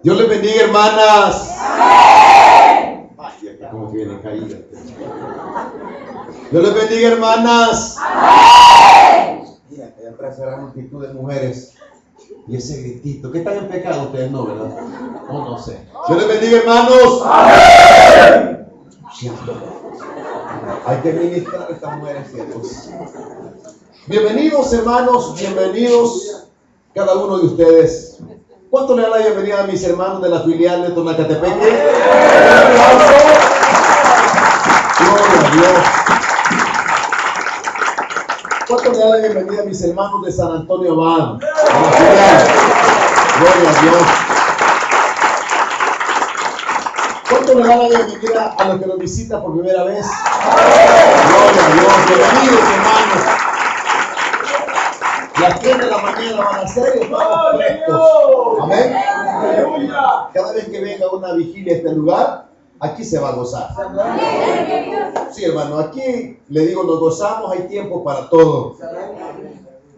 Dios les bendiga, hermanas. Amén. Ay, acá como que viene caída. Dios les bendiga, hermanas. Amén. Mira, allá atrás era multitud de mujeres. Y ese gritito, ¿qué están en pecado ustedes? No, ¿verdad? No sé. Dios les bendiga, hermanos. Amén. Hay que ministrar a estas mujeres, ciertos. Bienvenidos, hermanos, bienvenidos cada uno de ustedes. ¿Cuánto le da la bienvenida a mis hermanos de la filial de Tonacatepeque? ¡Un aplauso! ¡Gloria a Dios! ¿Cuánto le da la bienvenida a mis hermanos de San Antonio Abad? ¡Gloria a Dios! ¿Cuánto le da la bienvenida a los que nos visitan por primera vez? ¡Gloria a Dios! Bienvenidos, hermanos. Las 3 de la mañana van a ser y estamos frescos. Amén. Cada vez que venga una vigilia a este lugar, aquí se va a gozar. Sí, hermano, aquí le digo, nos gozamos, hay tiempo para todo.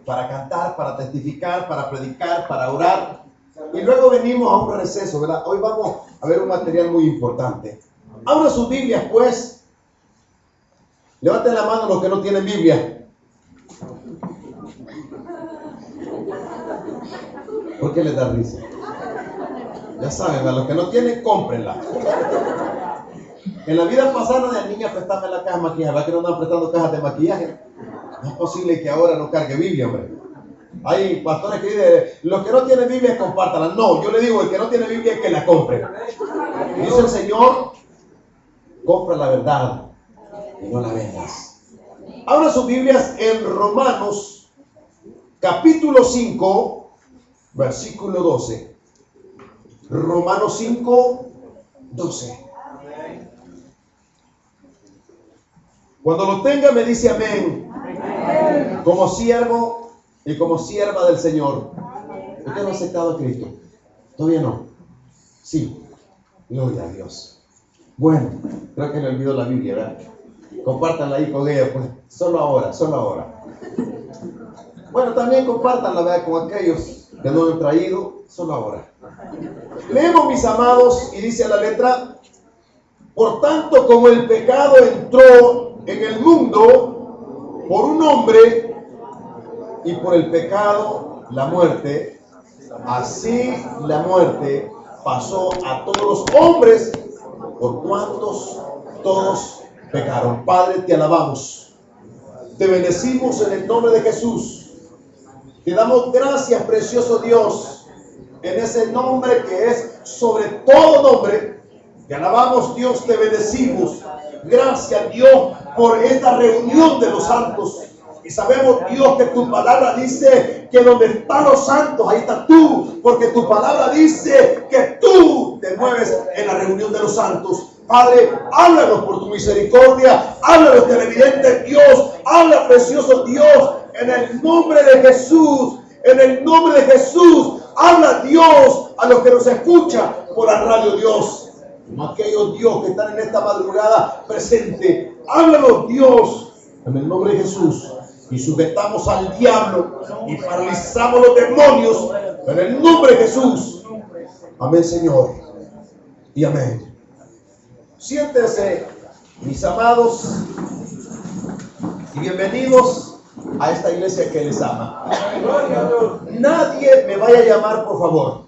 Para cantar, para testificar, para predicar, para orar. Y luego venimos a un receso, ¿verdad? Hoy vamos a ver un material muy importante. Abra sus Biblias, pues. Levanten la mano los que no tienen Biblia. ¿Por qué les da risa? Ya saben, a los que no tienen, cómprenla. En la vida pasada de niña prestame la caja de maquillaje. ¿Verdad que no andan prestando cajas de maquillaje? No es posible que ahora no cargue Biblia, hombre. Hay pastores que dicen, los que no tienen Biblia, compártanla. No, yo le digo, el que no tiene Biblia es que la compre. Dice el Señor, compra la verdad y no la vendas. Abra sus Biblias en Romanos, capítulo 5, versículo 12. Romanos 5, 12. Cuando lo tenga me dice amén. Amén. Como siervo y como sierva del Señor. ¿Usted no ha aceptado a Cristo? ¿Todavía no? Sí. Gloria a Dios. Bueno, creo que le olvidó la Biblia, ¿verdad? Compártanla ahí con ella, pues. Solo ahora, solo ahora. Bueno, también compártanla, ¿verdad? Con aquellos que no lo han traído, solo ahora. Leemos, mis amados, y dice la letra: por tanto, como el pecado entró en el mundo por un hombre, y por el pecado la muerte, así la muerte pasó a todos los hombres, por cuantos todos pecaron. Padre, te alabamos, te bendecimos en el nombre de Jesús. Te damos gracias, precioso Dios, en ese nombre que es sobre todo nombre. Te alabamos, Dios, te bendecimos. Gracias, Dios, por esta reunión de los santos. Y sabemos, Dios, que tu palabra dice que donde están los santos, ahí estás tú. Porque tu palabra dice que tú te mueves en la reunión de los santos. Padre, háblanos por tu misericordia. Háblanos, televidente Dios. Habla, precioso Dios, en el nombre de Jesús. En el nombre de Jesús. Habla, Dios, a los que nos escuchan por la radio, Dios. Aquellos, Dios, que están en esta madrugada presente. Háblanos, Dios, en el nombre de Jesús. Y sujetamos al diablo y paralizamos los demonios en el nombre de Jesús. Amén, Señor. Y amén. Siéntense, mis amados, y bienvenidos a esta iglesia que les ama. Nadie me vaya a llamar, por favor.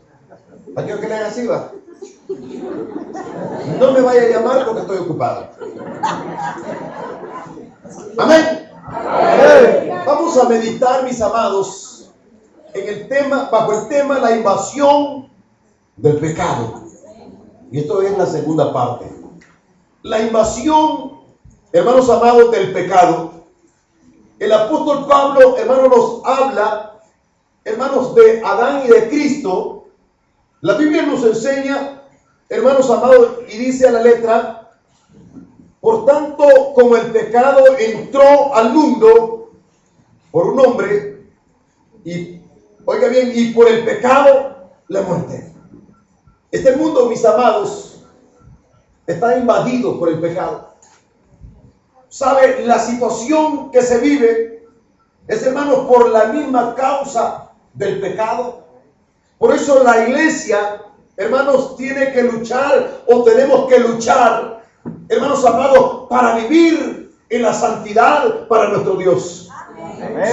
¿Aquello que le haga así, va? No me vaya a llamar porque estoy ocupado. Amén. Vamos a meditar, mis amados, en el tema, bajo el tema la invasión del pecado. Y esto es la segunda parte. La invasión, hermanos amados, del pecado. El apóstol Pablo, hermanos, nos habla, hermanos, de Adán y de Cristo. La Biblia nos enseña, hermanos amados, y dice a la letra: por tanto, como el pecado entró al mundo por un hombre, y, oiga bien, y por el pecado la muerte. Este mundo, mis amados, está invadido por el pecado. ¿Sabe? La situación que se vive es, hermanos, por la misma causa del pecado. Por eso la iglesia hermanos, tiene que luchar o tenemos que luchar, hermanos amados, para vivir en la santidad para nuestro Dios.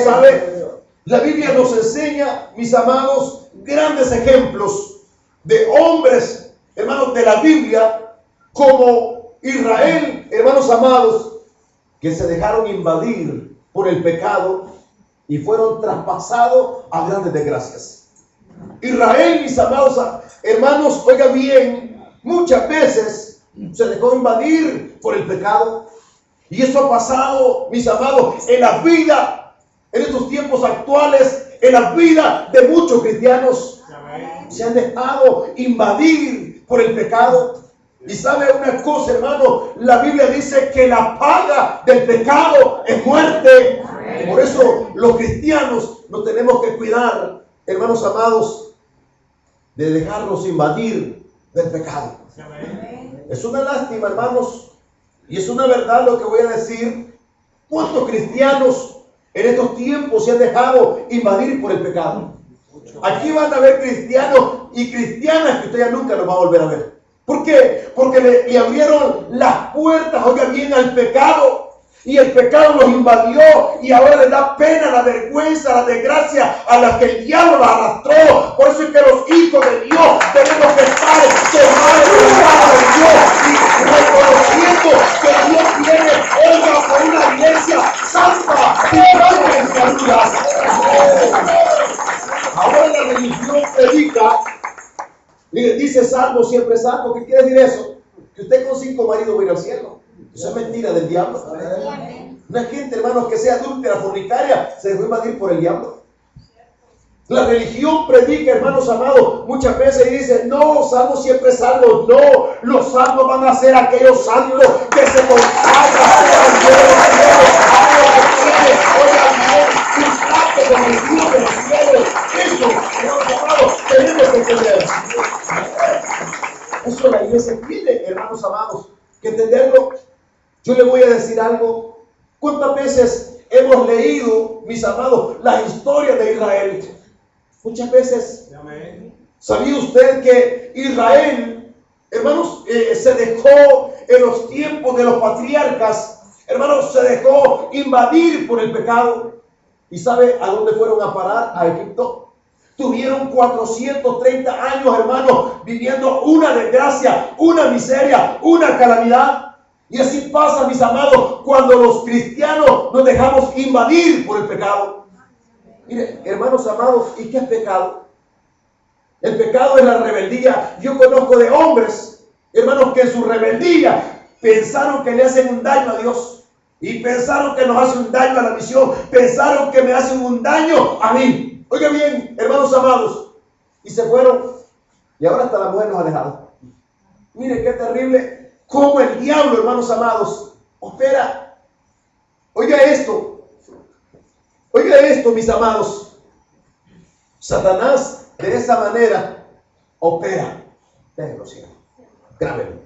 ¿Sabe? La Biblia nos enseña, mis amados, grandes ejemplos de hombres, hermanos, de la Biblia, como Israel, hermanos amados, que se dejaron invadir por el pecado y fueron traspasados a grandes desgracias. Israel, mis amados hermanos, oiga bien, muchas veces se dejó invadir por el pecado. Y eso ha pasado, mis amados, en la vida, en estos tiempos actuales, en la vida de muchos cristianos. Se han dejado invadir por el pecado. Y sabe una cosa, hermano, la Biblia dice que la paga del pecado es muerte. Y por eso los cristianos nos tenemos que cuidar, hermanos amados, de dejarnos invadir del pecado. Es una lástima, hermanos, y es una verdad lo que voy a decir. ¿Cuántos cristianos en estos tiempos se han dejado invadir por el pecado? Aquí van a haber cristianos y cristianas que usted ya nunca los va a volver a ver. ¿Por qué? Porque le abrieron las puertas, oiga bien, al pecado. Y el pecado los invadió y ahora les da pena, la vergüenza, la desgracia a las que el diablo los arrastró. Por eso es que los hijos de Dios tenemos que estar tomados de la mano de Dios y reconociendo que Dios viene, oiga, por una iglesia santa y blanca en santidad. Ahora la religión predica y le dice salvo, siempre salvo. ¿Qué quiere decir eso? Que usted con 5 maridos va a ir al cielo. Eso es mentira del diablo. Una gente, hermanos, que sea adúltera, fornicaria, se dejó invadir por el diablo. La religión predica, hermanos amados, muchas veces y dice, no, salvos siempre salvos. No, los salvos van a ser aquellos santos que se consagran al Dios de los cielos, a lo que tiene, oigan bien, un pacto con el Dios de los cielos. Eso, hermanos amados, tenemos que entender. Eso la iglesia tiene, hermanos amados, que entenderlo. Yo le voy a decir algo. ¿Cuántas veces hemos leído, mis amados, la historia de Israel? Muchas veces. ¿Sabía usted que Israel, hermanos, se dejó en los tiempos de los patriarcas, hermanos, se dejó invadir por el pecado? ¿Y sabe a dónde fueron a parar? A Egipto. Tuvieron 430 años, hermanos, viviendo una desgracia, una miseria, una calamidad. Y así pasa, mis amados, cuando los cristianos nos dejamos invadir por el pecado. Mire, hermanos amados, ¿y qué es pecado? El pecado es la rebeldía. Yo conozco de hombres, hermanos, que en su rebeldía pensaron que le hacen un daño a Dios. Y pensaron que nos hacen un daño a la misión. Pensaron que me hacen un daño a mí. Oiga bien, hermanos amados. Y se fueron. Y ahora hasta la mujer nos ha dejado. Mire qué terrible. Cómo el diablo, hermanos amados, opera. Oiga esto, mis amados. Satanás de esa manera opera. Déjenlo, cielo. Grábenlo.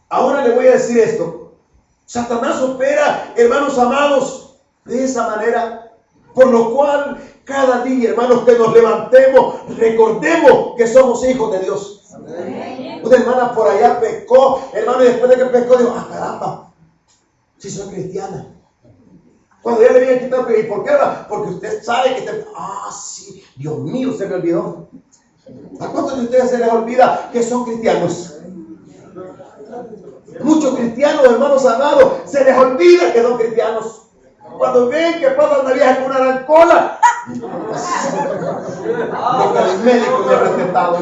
Ahora le voy a decir esto. Satanás opera, hermanos amados, de esa manera. Por lo cual, cada día, hermanos, que nos levantemos, recordemos que somos hijos de Dios. Una hermana por allá pecó, hermano, y después de que pecó, dijo, caramba, si soy cristiana. Cuando ya le había quitado, ¿y por qué? Porque usted sabe que sí, Dios mío, se me olvidó. ¿A cuántos de ustedes se les olvida que son cristianos? Muchos cristianos, hermanos amados, se les olvida que son cristianos. Cuando ven que pasa una vieja con una gran cola, porque el médico me ha recetado.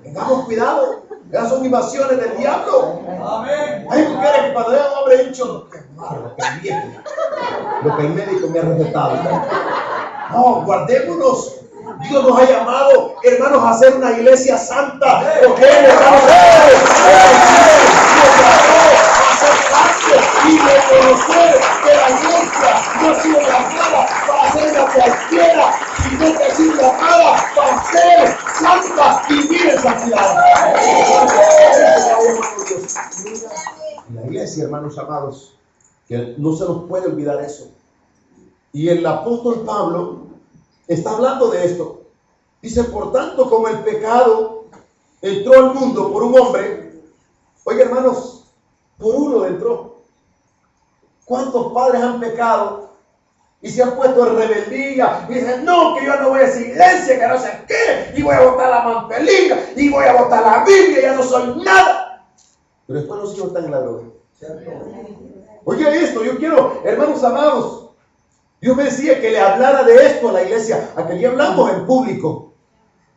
Tengamos cuidado, esas son invasiones del diablo. Hay mujeres que cuando vean a un hombre dicho, qué malo, lo que el viejo, lo que el médico me ha recetado. No, guardémonos. Dios nos ha llamado, hermanos, a hacer una iglesia santa. Porque Él nos ha y reconocer que la iglesia no ha sido llamada para ser una cualquiera, sino que ha sido llamada para ser santa y vivir en santidad. La iglesia, hermanos amados, que no se nos puede olvidar eso. Y el apóstol Pablo está hablando de esto. Dice, por tanto, como el pecado entró al mundo por un hombre. Oiga, hermanos, por uno entró. ¿Cuántos padres han pecado y se han puesto en rebeldía y dicen, no, que yo no voy a esa iglesia, que no sé qué, y voy a botar la mantelina, y voy a botar la Biblia, ya no soy nada? Pero después los hijos están en la droga. Oye esto, yo quiero, hermanos amados, Dios me decía que le hablara de esto a la iglesia, a que le hablamos en público.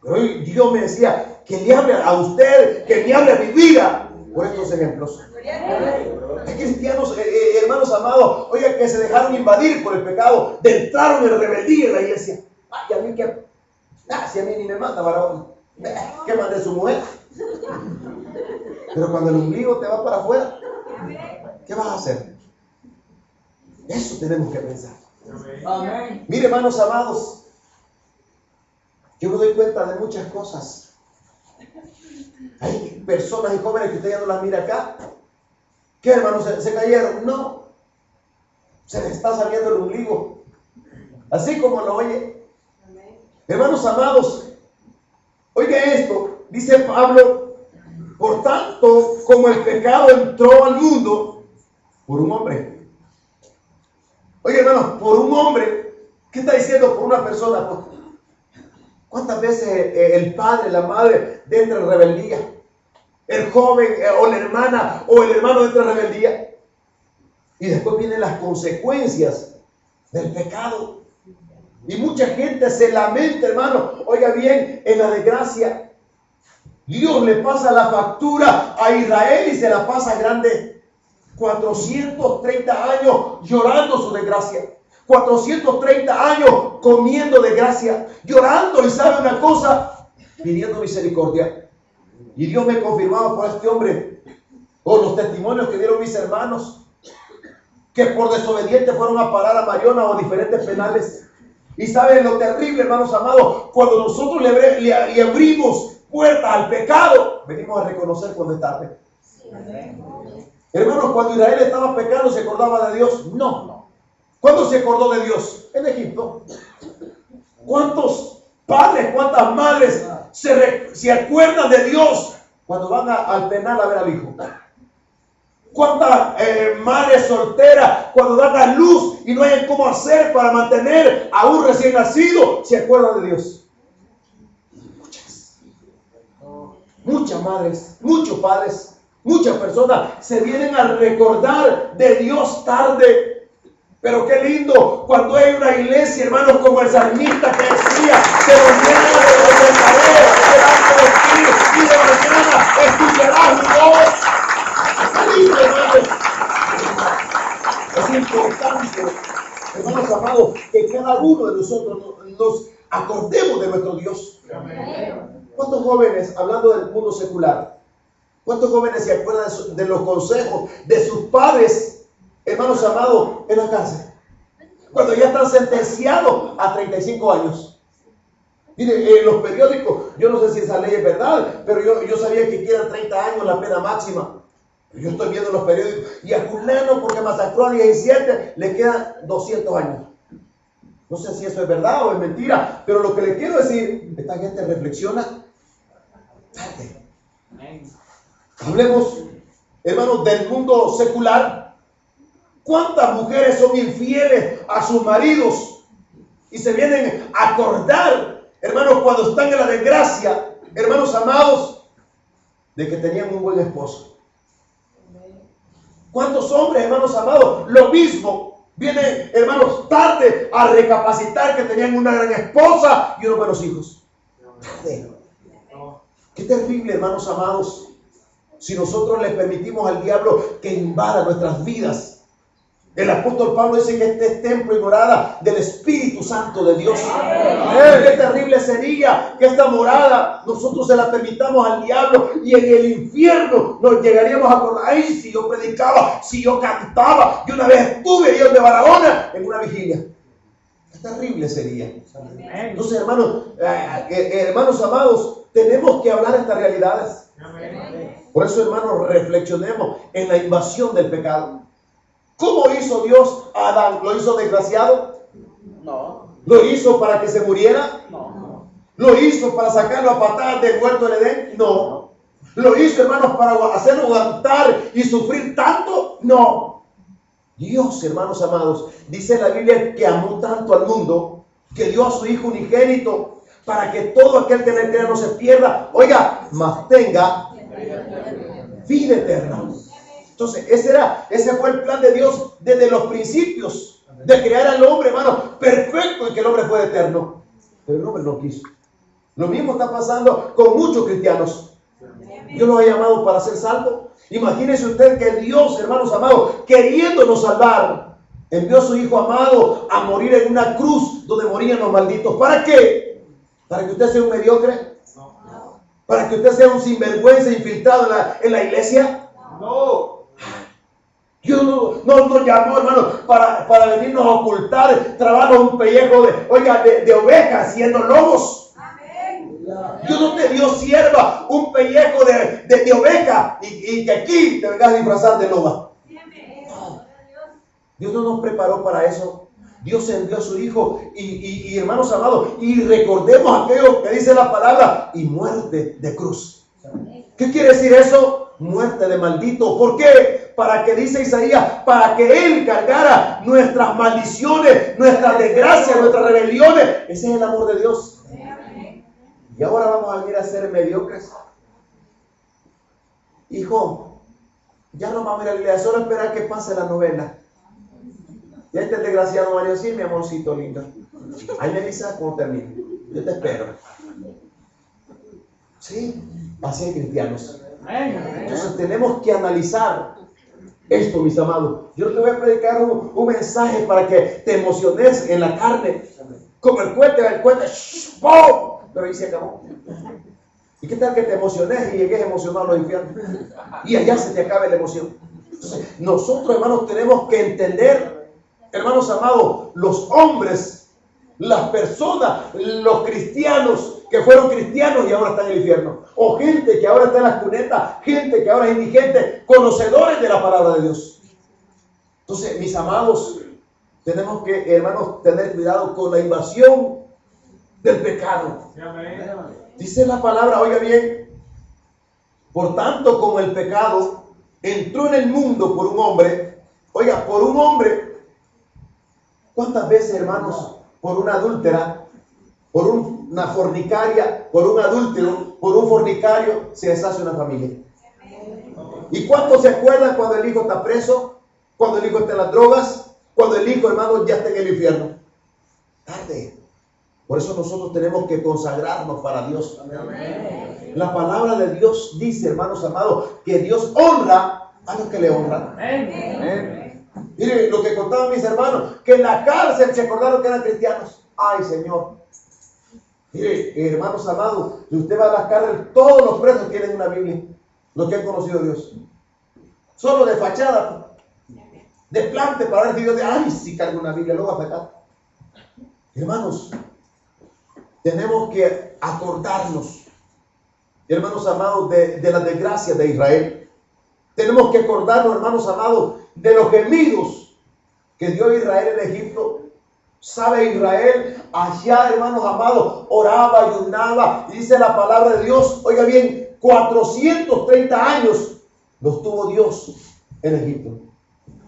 Pero hoy Dios me decía que le hable a usted, que le hable a mi vida por estos ejemplos. Hay cristianos, hermanos amados, oiga, que se dejaron invadir por el pecado, entraron en rebeldía en la iglesia. Ay, a mí que, si a mí ni me manda varón, que mande su mujer. Pero cuando el ombligo te va para afuera, ¿qué vas a hacer? Eso tenemos que pensar. Amén. Mire, hermanos amados, yo me doy cuenta de muchas cosas. Hay personas y jóvenes que usted ya no las mira acá. ¿Qué, hermanos? ¿Se cayeron? No. Se les está saliendo el ombligo. Así como lo oye. Amén. Hermanos amados, oiga esto. Dice Pablo, por tanto, como el pecado entró al mundo por un hombre. Oiga, hermanos, por un hombre. ¿Qué está diciendo por una persona? ¿Cuántas veces el padre, la madre entra en rebeldía? El joven o la hermana o el hermano entra en rebeldía. Y después vienen las consecuencias del pecado. Y mucha gente se lamenta, hermano. Oiga bien, en la desgracia. Dios le pasa la factura a Israel y se la pasa grande. 430 años llorando su desgracia. 430 años comiendo desgracia. Llorando, y sabe una cosa, pidiendo misericordia. Y Dios me confirmaba por este hombre, por los testimonios que dieron mis hermanos, que por desobediente fueron a parar a Mariona o a diferentes penales. Y saben lo terrible, hermanos amados, cuando nosotros le abrimos puertas al pecado, venimos a reconocer cuando es tarde. Hermanos, cuando Israel estaba pecando, ¿se acordaba de Dios? No. ¿Cuándo se acordó de Dios? En Egipto. ¿Cuántos padres, cuántas madres se acuerdan de Dios cuando van al penal a ver al hijo? ¿Cuántas madres solteras cuando dan a luz y no hay cómo hacer para mantener a un recién nacido se acuerdan de Dios? Muchas madres, muchos padres, muchas personas se vienen a recordar de Dios tarde. Pero qué lindo cuando hay una iglesia, hermanos, como el salmista que decía, de mañana me levantaré delante de ti y de mañana escucharás mi voz. Qué lindo, hermanos. Es importante, hermanos amados, que cada uno de nosotros nos acordemos de nuestro Dios. ¿Cuántos jóvenes, hablando del mundo secular, cuántos jóvenes se acuerdan de los consejos de sus padres, hermanos amados, en la cárcel? Cuando ya están sentenciados a 35 años. Mire, en los periódicos, yo no sé si esa ley es verdad, pero yo sabía que quedan 30 años la pena máxima. Yo estoy viendo los periódicos, y a fulano, porque masacró a 17, le quedan 200 años. No sé si eso es verdad o es mentira, pero lo que le quiero decir, esta gente reflexiona tarde. Hablemos, hermanos, del mundo secular. ¿Cuántas mujeres son infieles a sus maridos y se vienen a acordar, hermanos, cuando están en la desgracia, hermanos amados, de que tenían un buen esposo? ¿Cuántos hombres, hermanos amados, lo mismo, vienen, hermanos, tarde a recapacitar que tenían una gran esposa y unos buenos hijos? Tarde. Qué terrible, hermanos amados, si nosotros le permitimos al diablo que invada nuestras vidas. El apóstol Pablo dice que este es templo y morada del Espíritu Santo de Dios. Qué terrible sería que esta morada nosotros se la permitamos al diablo y en el infierno nos llegaríamos a acordar. Ay, si yo predicaba, si yo cantaba. Yo una vez estuve ahí de Barahona en una vigilia. Qué terrible sería. Entonces, hermanos amados, tenemos que hablar de estas realidades. Por eso, hermanos, reflexionemos en la invasión del pecado. ¿Cómo hizo Dios a Adán? ¿Lo hizo desgraciado? No. ¿Lo hizo para que se muriera? No. ¿Lo hizo para sacarlo a patadas del huerto del Edén? No. ¿Lo hizo, hermanos, para hacerlo aguantar y sufrir tanto? No. Dios, hermanos amados, dice la Biblia que amó tanto al mundo que dio a su Hijo unigénito para que todo aquel que en él crea no se pierda, oiga, mas tenga vida eterna. Entonces, ese fue el plan de Dios desde los principios de crear al hombre, hermano, perfecto, y que el hombre fuera eterno. Pero el hombre no quiso. Lo mismo está pasando con muchos cristianos. Dios los ha llamado para ser salvos. Imagínese usted que Dios, hermanos amados, queriéndonos salvar, envió a su Hijo amado a morir en una cruz donde morían los malditos. ¿Para qué? ¿Para que usted sea un mediocre? ¿Para que usted sea un sinvergüenza infiltrado en la iglesia? No. Dios no nos llamó, hermano, para venirnos a ocultar, trabajar un pellejo de ovejas siendo lobos. Dios no te dio sierva, un pellejo de oveja y que aquí te vengas a disfrazar de loba. Dios no nos preparó para eso. Dios envió a su Hijo y hermanos amados, y recordemos aquello que dice la palabra, y muerte de cruz. ¿Qué quiere decir eso? Muerte de maldito. ¿Por qué? Para que, dice Isaías, para que Él cargara nuestras maldiciones, nuestras desgracias, nuestras rebeliones. Ese es el amor de Dios. Y ahora vamos a venir a ser mediocres. Hijo, ya no vamos a ir a la iglesia, solo esperar que pase la novela. Ya este desgraciado Mario, sí, mi amorcito lindo. Ahí me avisa cuando termine. Yo te espero. Sí, así hay cristianos. Entonces tenemos que analizar esto, mis amados. Yo te voy a predicar un mensaje para que te emociones en la carne. Como el cohete, ¡pum! Pero ahí se acabó. ¿Y qué tal que te emociones y llegues emocionado a los infiernos? Y allá se te acabe la emoción. Entonces, nosotros, hermanos, tenemos que entender, hermanos amados, los hombres, las personas, los cristianos que fueron cristianos y ahora están en el infierno. O gente que ahora está en las cunetas, gente que ahora es indigente, conocedores de la palabra de Dios. Entonces, mis amados, tenemos que, hermanos, tener cuidado con la invasión del pecado. Dice la palabra, oiga bien, por tanto como el pecado entró en el mundo por un hombre, oiga, por un hombre, ¿cuántas veces, hermanos, por una adúltera, por una fornicaria, por un adúltero, por un fornicario, se deshace una familia? ¿Y cuántos se acuerdan cuando el hijo está preso, cuando el hijo está en las drogas, cuando el hijo, hermanos, ya está en el infierno? Tarde. Por eso nosotros tenemos que consagrarnos para Dios. La palabra de Dios dice, hermanos amados, que Dios honra a los que le honran. Miren lo que contaban mis hermanos, que en la cárcel se acordaron que eran cristianos. Ay, Señor. Mire, hermanos amados, si usted va a la cárcel, todos los presos tienen una Biblia, los que han conocido a Dios. Solo de fachada, de plante para ver si Dios dice, ay, si cargo una Biblia, lo va a sacar. Hermanos, tenemos que acordarnos, hermanos amados, de las desgracias de Israel. Tenemos que acordarnos, hermanos amados, de los gemidos que dio Israel en Egipto. ¿Sabe Israel? Allá, hermanos amados, oraba, ayunaba, y dice la palabra de Dios, oiga bien, 430 años los tuvo Dios en Egipto.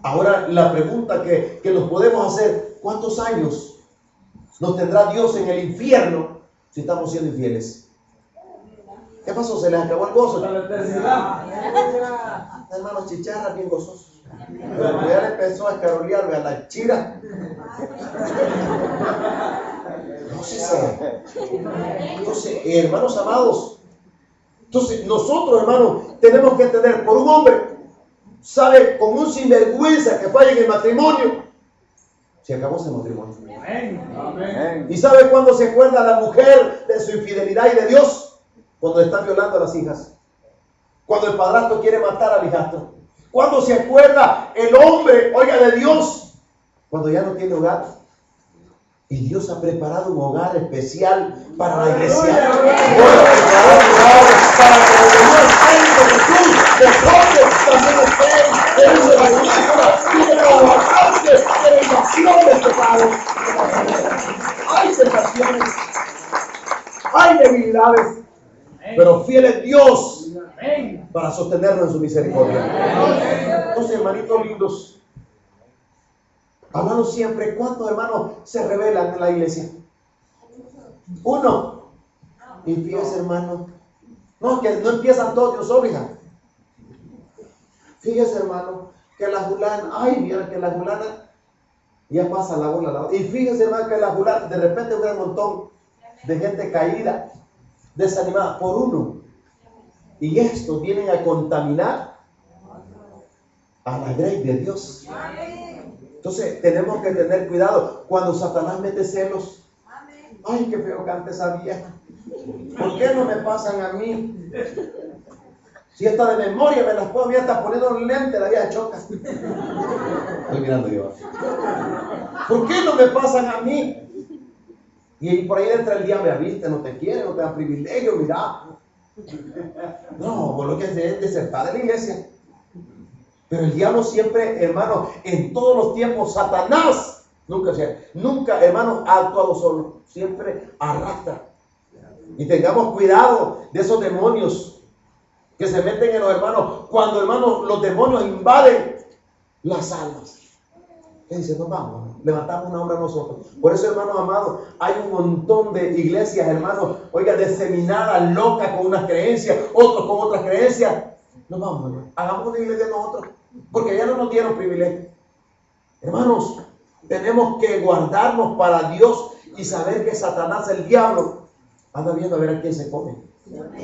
Ahora la pregunta que nos podemos hacer, ¿cuántos años nos tendrá Dios en el infierno si estamos siendo infieles? ¿Qué pasó? ¿Se les acabó el gozo? La eternidad. Hermanos chicharras bien gozosos. Pero ya le empezó a escarolear a la chira. No sé. Entonces, hermanos amados, entonces nosotros, hermanos, tenemos que entender, por un hombre, sabe, con un sinvergüenza que falla en el matrimonio, se acabó ese matrimonio. Amén. ¿Y sabe cuándo se acuerda la mujer de su infidelidad y de Dios? Cuando están violando a las hijas. Cuando el padrastro quiere matar al hijastro. ¿Cuándo se acuerda el hombre, oiga, de Dios? Cuando ya no tiene hogar. Y Dios ha preparado un hogar especial para la iglesia. Dios ha preparado un hogar para que el Señor Santo Jesús, de hombres, también estén en la iglesia y de los bastantes de invasión del pecado. Hay tentaciones, hay cabe. Pero fiel es Dios para sostenernos en su misericordia. Entonces, hermanitos lindos, hablando siempre, ¿cuántos hermanos se rebelan en la iglesia? Uno. Y fíjese, hermano, no, que no empiezan todos de un solo, hija. Fíjese, hermano, que la fulana, ay, mira que la fulana ya pasa la bola. Y fíjese, hermano, que la fulana, de repente un montón de gente caída, desanimada por uno. Y estos vienen a contaminar a la grey de Dios. Entonces tenemos que tener cuidado cuando Satanás mete celos. Ay, qué feo canta esa vieja. ¿Por qué no me pasan a mí? Si esta de memoria me las puedo, mira, está poniendo un lente, la vieja choca. Estoy mirando yo. ¿Por qué no me pasan a mí? Y por ahí entra el diablo, viste, no te quiere, no te da privilegio, mira. No, por lo que es desertar de la iglesia. Pero el diablo siempre, hermano, en todos los tiempos, Satanás, nunca, hermano, ha actuado solo. Siempre arrastra. Y tengamos cuidado de esos demonios que se meten en los hermanos. Cuando, hermanos, los demonios invaden las almas. ¿Qué dice? Nos vamos, levantamos una obra nosotros. Por eso, hermanos amados, hay un montón de iglesias, hermanos, oiga, diseminadas, locas con unas creencias, otros con otras creencias. Nos vamos, hermano. Hagamos una iglesia nosotros, porque ya no nos dieron privilegio. Hermanos, tenemos que guardarnos para Dios y saber que Satanás, el diablo, anda viendo a ver a quién se come.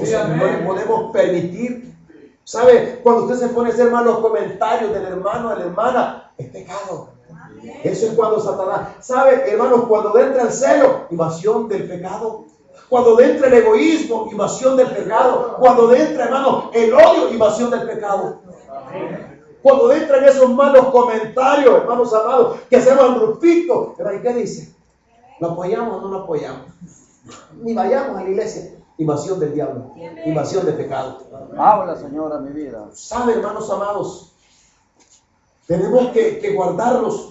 O sea, no le podemos permitir. ¿Sabe? Cuando usted se pone a hacer malos comentarios del hermano, de la hermana, es pecado. Eso es cuando Satanás, ¿sabe, hermanos? Cuando entra el celo, invasión del pecado. Cuando entra el egoísmo, invasión del pecado. Cuando entra, hermanos, el odio, invasión del pecado. Cuando entran esos malos comentarios, hermanos amados, que hacemos en grupito, ¿y qué dice? ¿Lo apoyamos o no lo apoyamos? Ni vayamos a la iglesia. Invasión del diablo, invasión del pecado. Habla, Señora, mi vida. ¿Sabe, hermanos amados? Tenemos que guardarlos.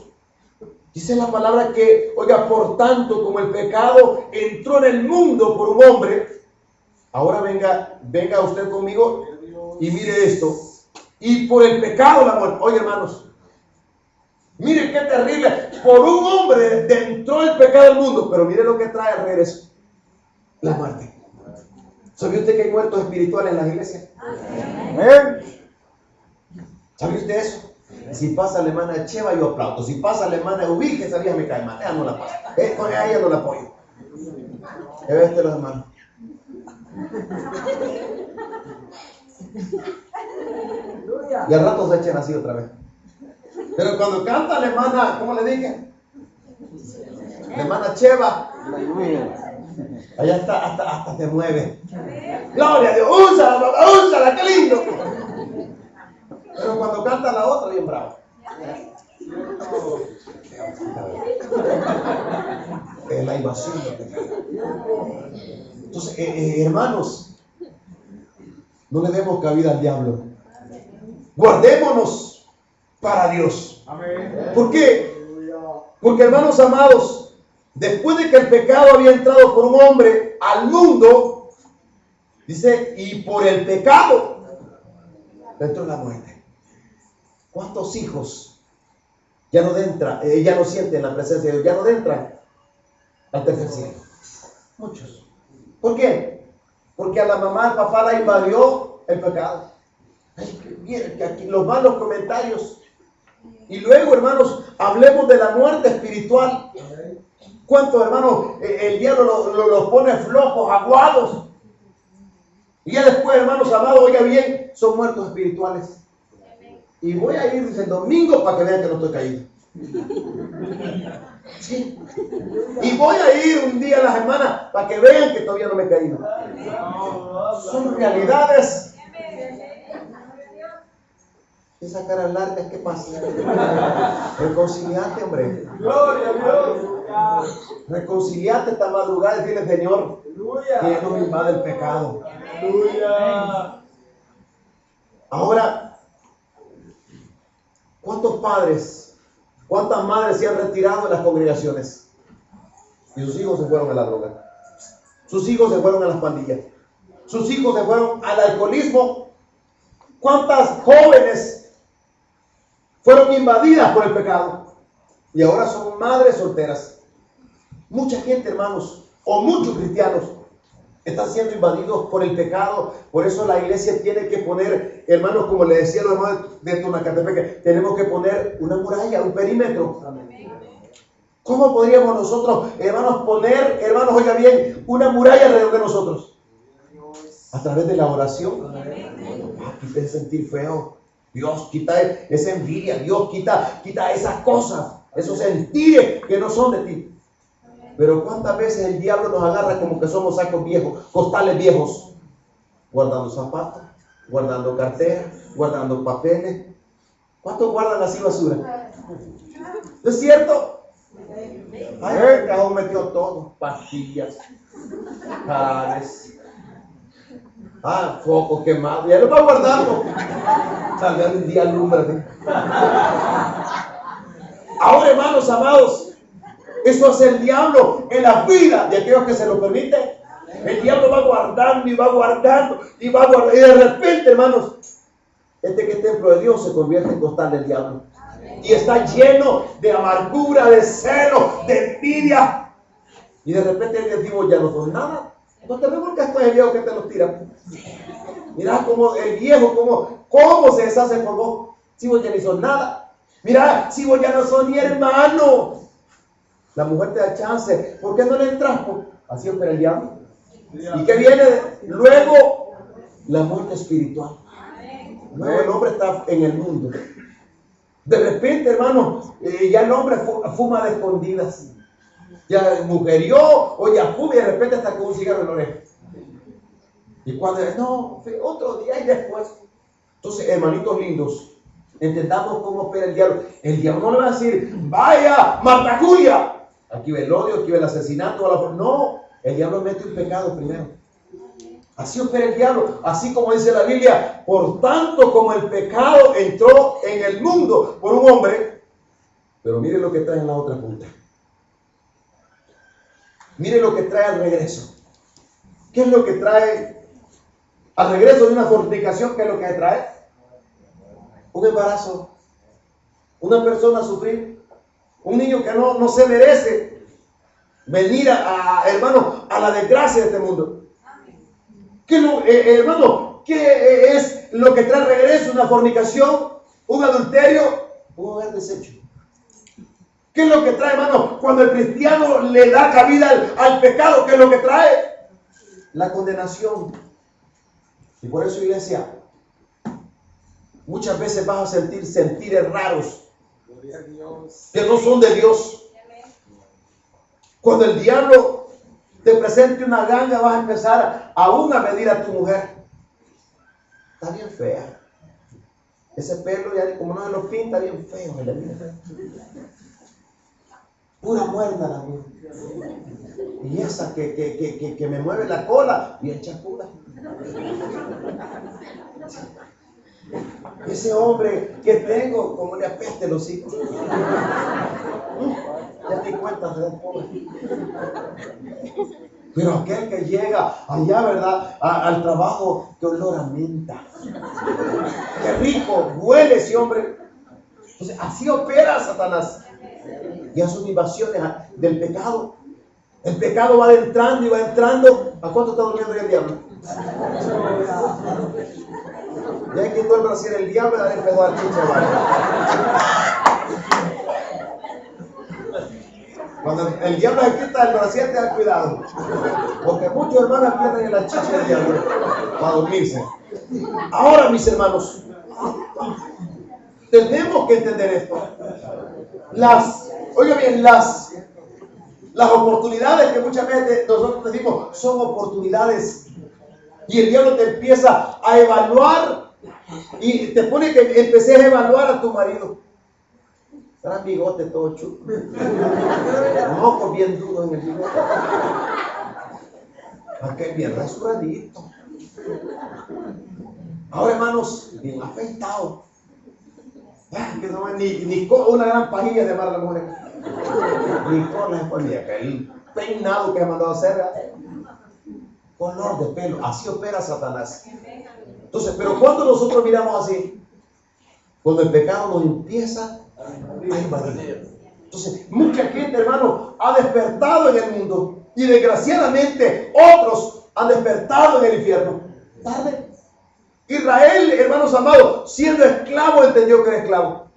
Dice la palabra que, oiga, por tanto, como el pecado entró en el mundo por un hombre, ahora venga usted conmigo y mire esto. Y por el pecado la muerte. Oye, hermanos, mire qué terrible. Por un hombre entró el pecado al mundo, pero mire lo que trae al regreso. La muerte. ¿Sabe usted que hay muertos espirituales en las iglesias? ¿Sabe usted eso? Si pasa la hermana Cheva, yo aplaudo. Si pasa la hermana Ubique, esa vieja me cae mal. Ella no la pasa. Con ella no la apoyo. ¿Qué ves los hermanos? Y al rato se echan así otra vez. Pero cuando canta la hermana, ¿cómo le dije? La hermana Cheva. Allá hasta se mueve. Gloria a Dios. Úsala, qué lindo. Pero cuando canta la otra, bien bravo. Es la invasión del pecado. Entonces, hermanos, no le demos cabida al diablo. Guardémonos para Dios. ¿Por qué? Porque, hermanos amados, después de que el pecado había entrado por un hombre al mundo, dice, y por el pecado entró la muerte. ¿Cuántos hijos ya no sienten la presencia de Dios, ya no entran al tercer cielo? Muchos. ¿Por qué? Porque a la mamá, al papá la invadió el pecado. Ay, miren que aquí los malos comentarios. Y luego, hermanos, hablemos de la muerte espiritual. ¿Cuántos, hermanos, el diablo los pone flojos, aguados? Y ya después, hermanos amados, oiga bien, son muertos espirituales. Y voy a ir el domingo para que vean que no estoy caído. Sí. Y voy a ir un día a la semana para que vean que todavía no me he caído. Son realidades. Esa cara larga, ¿qué pasa? Reconciliate, hombre. Gloria a Dios. Reconciliate esta madrugada y dile, Señor, que no me invade el pecado. Ahora, ¿cuántos padres, cuántas madres se han retirado de las congregaciones? Y sus hijos se fueron a la droga. Sus hijos se fueron a las pandillas. Sus hijos se fueron al alcoholismo. ¿Cuántas jóvenes fueron invadidas por el pecado? Y ahora son madres solteras. Mucha gente, hermanos, o muchos cristianos están siendo invadidos por el pecado. Por eso la iglesia tiene que poner, hermanos, como le decía los hermanos de Tonacatepeque, tenemos que poner una muralla, un perímetro. ¿Cómo podríamos nosotros, hermanos, poner, hermanos, oiga bien, una muralla alrededor de nosotros? A través de la oración. Quita el sentir feo. Dios, quita esa envidia. Dios, quita esas cosas, esos sentires que no son de ti. Pero cuántas veces el diablo nos agarra como que somos sacos viejos, costales viejos, guardando zapatos, guardando carteras, guardando papeles. ¿Cuántos guardan así basura? ¿No es cierto? Ay, el cajón metió todo, pastillas, jaranes, focos quemados, ya lo va guardando. Salga un día alumbrate. Ahora, hermanos amados, eso hace el diablo en la vida de aquellos que se lo permiten. El diablo va guardando y va guardando y va guardando. Y de repente, hermanos, que es templo de Dios se convierte en costal del diablo. Y está lleno de amargura, de celo, de envidia. Y de repente el digo, ya no son nada. No te revuelcas con el viejo que te los tira. Mirá cómo el viejo, cómo se deshace por vos. Si vos ya ni son nada. Mirá, si vos ya no sos ni hermano. La mujer te da chance. ¿Por qué no le entras? Así opera el diablo. ¿Y qué viene? Luego, la muerte espiritual. Luego el hombre está en el mundo. De repente, hermano, ya el hombre fuma de escondidas. Ya mujerió o ya fuma y de repente está con un cigarro en la oreja. Y cuando no, otro día y después. Entonces, hermanitos lindos, entendamos cómo opera el diablo. El diablo no le va a decir, vaya, Marta Julia. Aquí ve el odio, aquí ve el asesinato. No, el diablo mete un pecado primero. Así opera el diablo. Así como dice la Biblia, por tanto como el pecado entró en el mundo por un hombre. Pero mire lo que trae en la otra punta. Mire lo que trae al regreso. ¿Qué es lo que trae al regreso de una fornicación? ¿Qué es lo que trae? Un embarazo. Una persona a sufrir. Un niño que no se merece venir hermano, a la desgracia de este mundo. Hermano, ¿qué es lo que trae regreso? Una fornicación, un adulterio, un hogar deshecho. ¿Qué es lo que trae, hermano? Cuando el cristiano le da cabida al pecado, ¿qué es lo que trae? La condenación. Y por eso, iglesia, muchas veces vas a sentir sentires raros que no son de Dios. Cuando el diablo te presente una ganga, vas a empezar aún a medir a tu mujer. Está bien fea. Ese pelo, ya como no se lo pinta, bien feo. Pura muerda la mujer. Y esa que me mueve la cola, bien chapuda. Ese hombre que tengo, como le apeste los hijos. Ya te cuentas de pobre. Pero aquel que llega allá, ¿verdad? Al trabajo, que olor a menta. Qué rico, huele ese hombre. Entonces, así opera Satanás. Ya son invasiones del pecado. El pecado va entrando y va entrando. ¿A cuánto está durmiendo ya el diablo? Ya hay quien duerme así en el diablo y le empezó a dar chicha, ¿vale? Cuando el diablo se quita el brasier, ten cuidado. Porque muchos hermanos pierden en la chicha del diablo para dormirse. Ahora, mis hermanos, tenemos que entender esto. Oiga bien, las oportunidades que muchas veces nosotros decimos son oportunidades. Y el diablo te empieza a evaluar y te pone que empecé a evaluar a tu marido. Trae bigote todo chulo. Mocos bien duros en el bigote. Aquel bien rasuradito. Ahora, hermanos, bien afeitado. Que no ni una gran pajilla de mar a la mujer. Ni con la esponja, aquel peinado que ha mandado a hacer. color de pelo. Así opera Satanás. Entonces, pero cuando nosotros miramos así, cuando el pecado nos empieza a invadir. Entonces, mucha gente, hermano, ha despertado en el mundo y desgraciadamente otros han despertado en el infierno. Tarde. Israel, hermanos amados, siendo esclavo, entendió que era esclavo.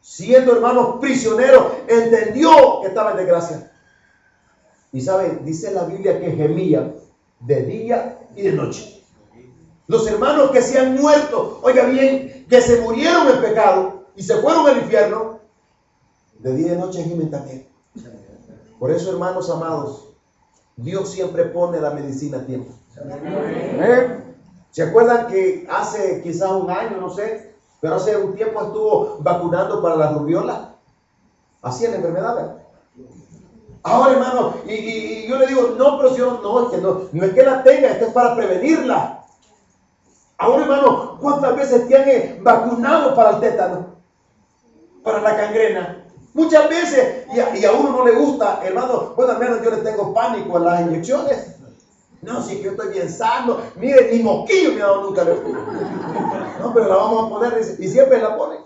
Siendo, hermanos, prisionero, entendió que estaba en desgracia. Y saben, dice la Biblia que gemía de día y de noche. Los hermanos que se han muerto, oiga bien, que se murieron en pecado y se fueron al infierno, de día y de noche gimen también. Por eso, hermanos amados, Dios siempre pone la medicina a tiempo. ¿Se acuerdan que hace quizás un año, no sé, pero hace un tiempo estuvo vacunando para la rubiola? Así es la enfermedad, ¿verdad? Ahora, hermano, y yo le digo, no, pero yo no, es que no es que la tenga, esto es para prevenirla. Ahora, hermano, ¿cuántas veces te han vacunado para el tétano? Para la gangrena. Muchas veces, y a uno no le gusta, hermano, bueno, al menos yo le tengo pánico a las inyecciones. No, si es que yo estoy bien sano, mire, ni moquillo me ha dado nunca. No, pero la vamos a poner, y siempre la ponen.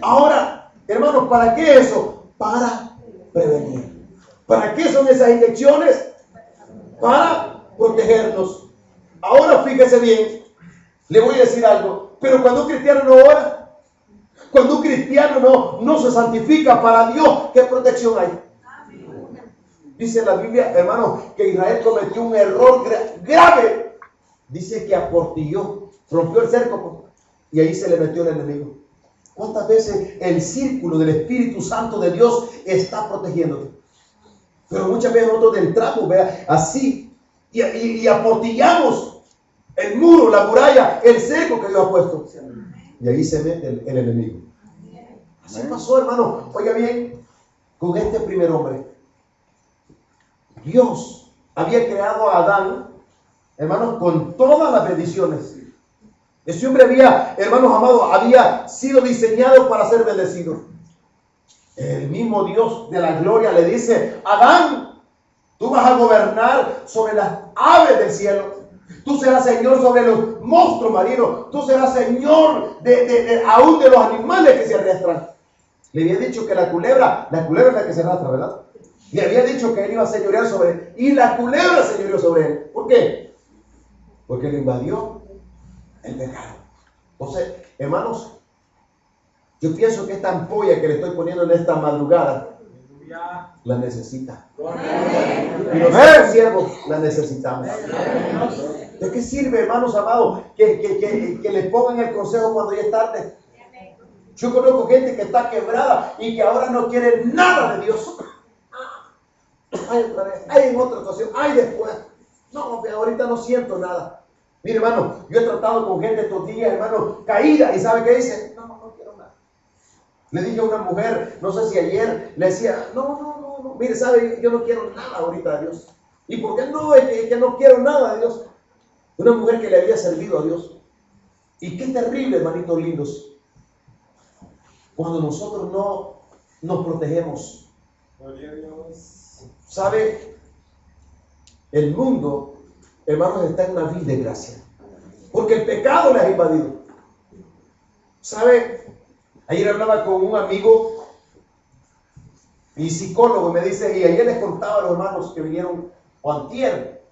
Ahora, hermanos, ¿para qué eso? Para prevenir. ¿Para qué son esas inyecciones? Para protegernos. Ahora, fíjese bien, le voy a decir algo, pero cuando un cristiano no ora, cuando un cristiano no se santifica para Dios, ¿qué protección hay? Dice la Biblia, hermano, que Israel cometió un error grave. Dice que aportilló, rompió el cerco y ahí se le metió el enemigo. ¿Cuántas veces el círculo del Espíritu Santo de Dios está protegiéndote? Pero muchas veces nosotros entramos, vea, así y aportillamos el muro, la muralla, el cerco que Dios ha puesto. Y ahí se mete el enemigo. Así pasó, hermano. Oiga bien, con este primer hombre. Dios había creado a Adán, hermanos, con todas las bendiciones. Ese hombre había, hermanos amados, había sido diseñado para ser bendecido. El mismo Dios de la gloria le dice, Adán, tú vas a gobernar sobre las aves del cielo. Tú serás señor sobre los monstruos marinos. Tú serás señor aún de los animales que se arrastran. Le había dicho que la culebra es la que se arrastra, ¿verdad? Le había dicho que él iba a señorear sobre él. Y la culebra señoreó sobre él. ¿Por qué? Porque le invadió el pecado. Entonces, hermanos, yo pienso que esta ampolla que le estoy poniendo en esta madrugada, la necesita. Y nosotros siervos la necesitamos. ¿De qué sirve, hermanos amados, que le pongan el consejo cuando ya es tarde? Yo conozco gente que está quebrada y que ahora no quiere nada de Dios. Ay, otra vez, ay, en otra ocasión, ay, después. No, ahorita no siento nada. Mire, hermano, yo he tratado con gente estos días, hermano, caída, y ¿sabe qué dice? No quiero nada. Le dije a una mujer, no sé si ayer, le decía, no, mire, ¿sabe? Yo no quiero nada ahorita de Dios. ¿Y por qué no? Es que no quiero nada de Dios. Una mujer que le había servido a Dios. Y qué terrible, hermanitos lindos, cuando nosotros no nos protegemos. ¿Sabe? El mundo, hermanos, está en una vil desgracia. Porque el pecado les ha invadido. ¿Sabe? Ayer hablaba con un amigo y psicólogo, me dice, y ayer les contaba a los hermanos que vinieron, o antier,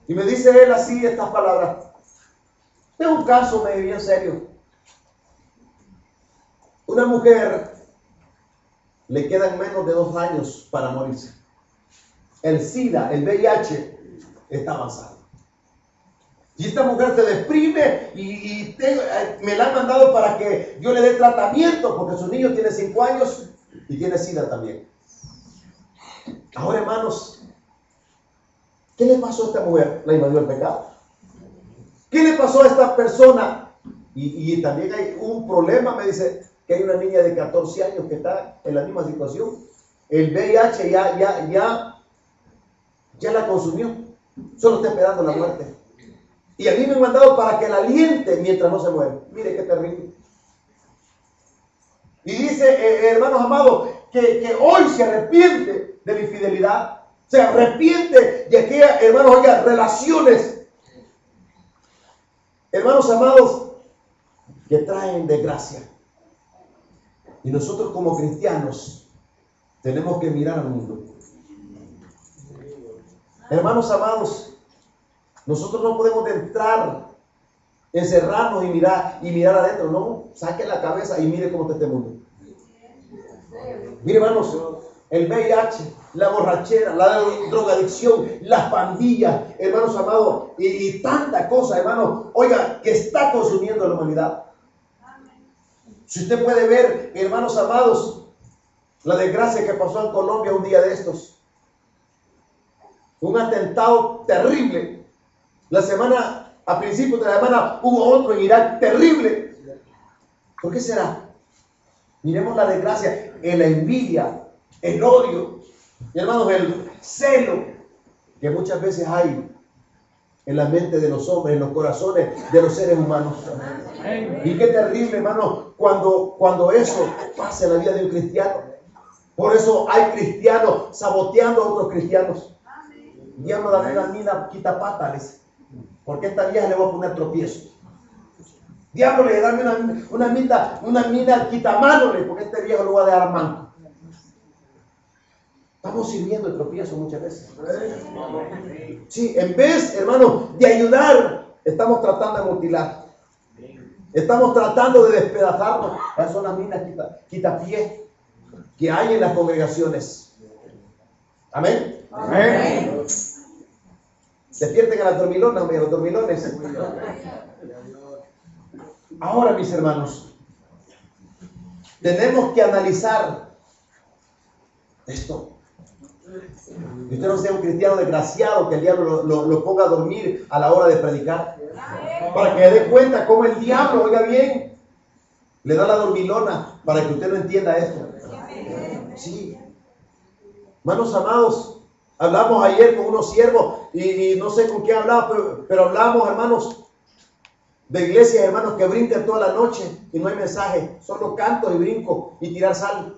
y me dice él así estas palabras. Tengo un caso bien serio. Una mujer le quedan menos de 2 años para morirse. El SIDA, el VIH, está avanzado. Y esta mujer se deprime y me la han mandado para que yo le dé tratamiento, porque su niño tiene 5 años y tiene SIDA también. Ahora, hermanos, ¿qué le pasó a esta mujer? ¿La invadió el pecado? ¿Qué le pasó a esta persona? Y también hay un problema, me dice, que hay una niña de 14 años que está en la misma situación. El VIH ya la consumió. Solo está esperando la muerte. Y a mí me han mandado para que la aliente mientras no se muere. Mire qué terrible. Y dice, hermanos amados, que hoy se arrepiente de la infidelidad. Se arrepiente de aquellas, hermanos, oiga, relaciones, hermanos amados, que traen desgracia. Y nosotros como cristianos tenemos que mirar al mundo. Hermanos amados, nosotros no podemos entrar, encerrarnos y mirar adentro. No, saque la cabeza y mire cómo está este mundo. Mire, hermanos, el VIH, la borrachera, la drogadicción, las pandillas, hermanos amados, y tanta cosa, hermanos, oiga, que está consumiendo a la humanidad. Si usted puede ver, hermanos amados, la desgracia que pasó en Colombia un día de estos. Un atentado terrible. A principios de la semana, hubo otro en Irak terrible. ¿Por qué será? Miremos la desgracia, la envidia, el odio, y hermanos, el celo que muchas veces hay en la mente de los hombres, en los corazones de los seres humanos. Y qué terrible, hermano, cuando eso pasa en la vida de un cristiano. Por eso hay cristianos saboteando a otros cristianos. Diablo, dame una mina, quita pátales, porque esta vieja le voy a poner tropiezo. Diablo, le dame una mina, quita mánole, porque este viejo lo voy a dejar manco. Estamos sirviendo el tropiezo muchas veces. Sí, en vez, hermano, de ayudar, estamos tratando de mutilar. Estamos tratando de despedazarnos. Esas son las minas quita pie que hay en las congregaciones. Amén. Amén. Despierten a las dormilonas, a los dormilones. Ahora, mis hermanos, tenemos que analizar esto. Que usted no sea un cristiano desgraciado, que el diablo lo ponga a dormir a la hora de predicar. Para que dé cuenta cómo el diablo, oiga bien, le da la dormilona para que usted no entienda esto. Sí. Hermanos amados, hablamos ayer con unos siervos y no sé con qué hablaba, pero hablamos, hermanos, de iglesias, hermanos, que brincan toda la noche y no hay mensaje, solo canto y brinco y tirar sal.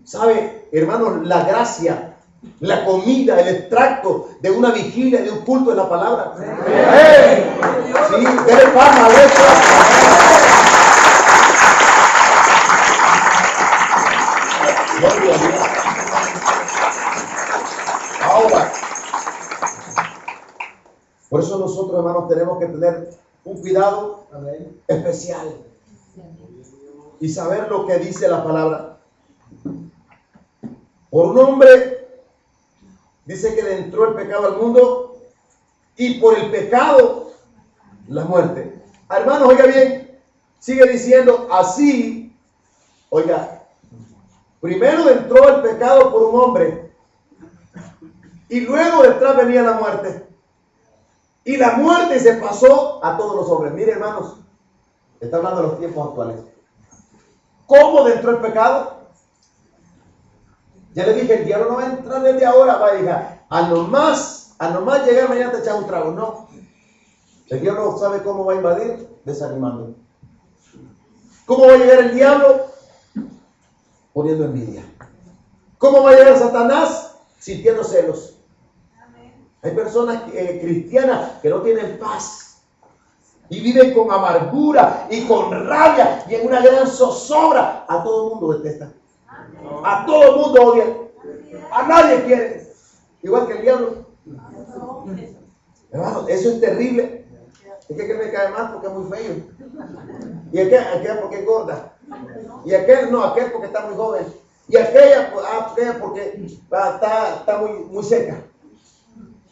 ¿Sabe, hermanos, la gracia, la comida, el extracto de una vigilia, de un culto de la palabra? Sí, denle palmas a esto. Gloria a Dios. Ahora, por eso nosotros, hermanos, tenemos que tener un cuidado especial y saber lo que dice la palabra. Por un hombre, dice que le entró el pecado al mundo y por el pecado, la muerte. Hermanos, oiga bien, sigue diciendo así, oiga, primero entró el pecado por un hombre y luego detrás venía la muerte. Y la muerte se pasó a todos los hombres. Mire, hermanos, está hablando de los tiempos actuales. ¿Cómo entró el pecado? Ya le dije, el diablo no va a entrar desde ahora, va a llegar. A nomás llegar mañana te echas un trago. No. El diablo sabe cómo va a invadir, desanimando. ¿Cómo va a llegar el diablo? Poniendo envidia. ¿Cómo va a llegar Satanás? Sintiendo celos. Hay personas cristianas que no tienen paz y viven con amargura y con rabia y en una gran zozobra. A todo el mundo detesta. A todo el mundo odia. A nadie quiere. Igual que el diablo. Hermano, eso es terrible. Es que me cae mal porque es muy feo. Y aquella porque es gorda. Y aquel porque está muy joven. Y aquella porque está muy seca.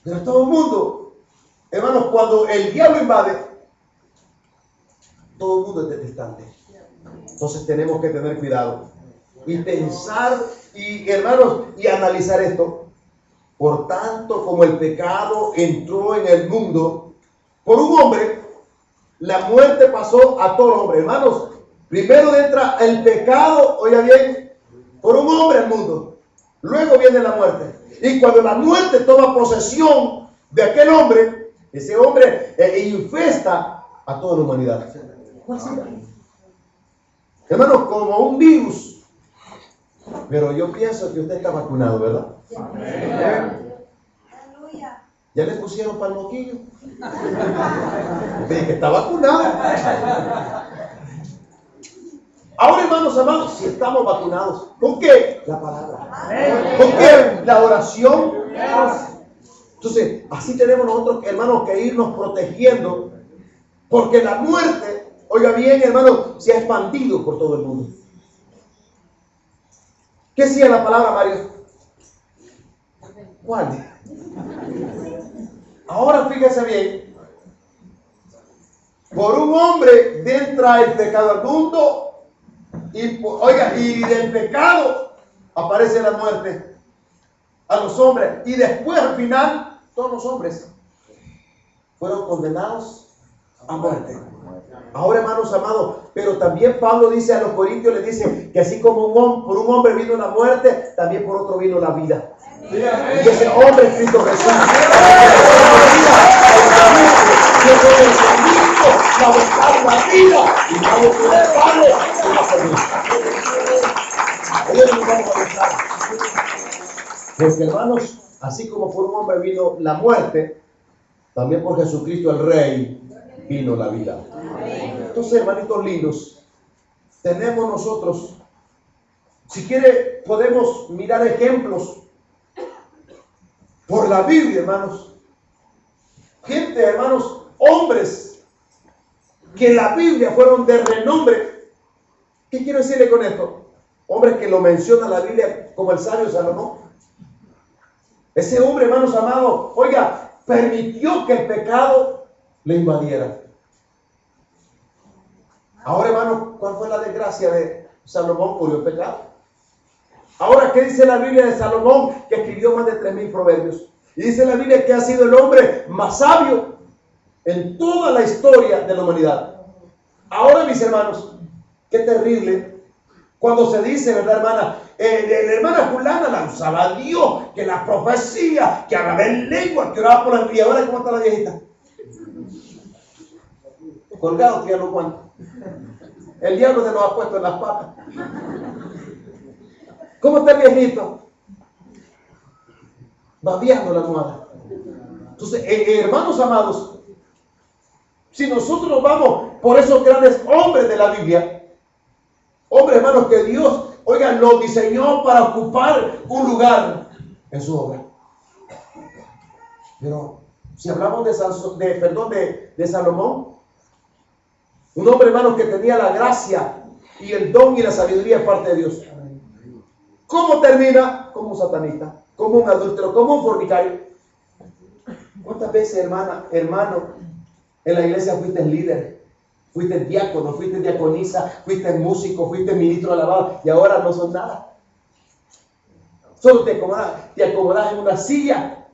Pero todo el mundo, hermanos, cuando el diablo invade, todo el mundo es detestante. Entonces tenemos que tener cuidado y pensar hermanos, y analizar esto. Por tanto, como el pecado entró en el mundo por un hombre, la muerte pasó a todos los hombres. Hermanos, primero entra el pecado, oiga bien, por un hombre al mundo. Luego viene la muerte. Y cuando la muerte toma posesión de aquel hombre, ese hombre infesta a toda la humanidad. ¿Cuál será? Hermanos, como un virus. Pero yo pienso que usted está vacunado, ¿verdad? ¿Ya le pusieron para el moquillo? Dije que está vacunado. Ahora, hermanos amados, si estamos vacunados, ¿con qué? La palabra. ¿Con qué? La oración. Entonces, así tenemos nosotros, hermanos, que irnos protegiendo, porque la muerte, oiga bien, hermano, se ha expandido por todo el mundo. ¿Qué decía la palabra, Mario? ¿Cuál? Ahora fíjese bien, por un hombre entra el pecado al mundo, y del pecado aparece la muerte a los hombres, y después al final todos los hombres fueron condenados a muerte. Ahora, hermanos amados, pero también Pablo dice a los corintios, le dice que así como por un hombre vino la muerte, también por otro vino la vida. Y ese hombre es Cristo Jesús. La vida y nadie puede darle una salida. Porque, hermanos, así como por un hombre vino la muerte, también por Jesucristo el Rey vino la vida. Entonces, hermanitos lindos, tenemos nosotros, si quiere, podemos mirar ejemplos por la Biblia, hermanos. Gente, hermanos, hombres que en la Biblia fueron de renombre. ¿Qué quiero decirle con esto? Hombres que lo menciona la Biblia como el sabio Salomón. Ese hombre, hermanos amados, oiga, permitió que el pecado le invadiera. Ahora, hermanos, ¿cuál fue la desgracia de Salomón? Murió el pecado. Ahora, ¿qué dice la Biblia de Salomón? Que escribió más de 3,000 proverbios. Y dice la Biblia que ha sido el hombre más sabio en toda la historia de la humanidad. Ahora, mis hermanos, qué terrible cuando se dice, ¿verdad, hermana? La hermana fulana la usaba Dios, que la profecía, que hablaba en lengua, que oraba por la vida. Ahora, ¿cómo está la viejita? Colgado, que ya no cuenta. El diablo se nos ha puesto en las patas. ¿Cómo está el viejito? Babeando la almohada. Entonces, hermanos amados, si nosotros vamos por esos grandes hombres de la Biblia, hombres, hermanos, que Dios, oigan, los diseñó para ocupar un lugar en su obra. Pero si hablamos de Salomón, un hombre, hermanos, que tenía la gracia y el don y la sabiduría de parte de Dios. ¿Cómo termina? Como un satanista, como un adúltero, como un fornicario. ¿Cuántas veces, hermano, en la iglesia fuiste líder, fuiste diácono, fuiste diaconisa, fuiste músico, fuiste ministro de alabanza y ahora no son nada? Solo te acomodas en una silla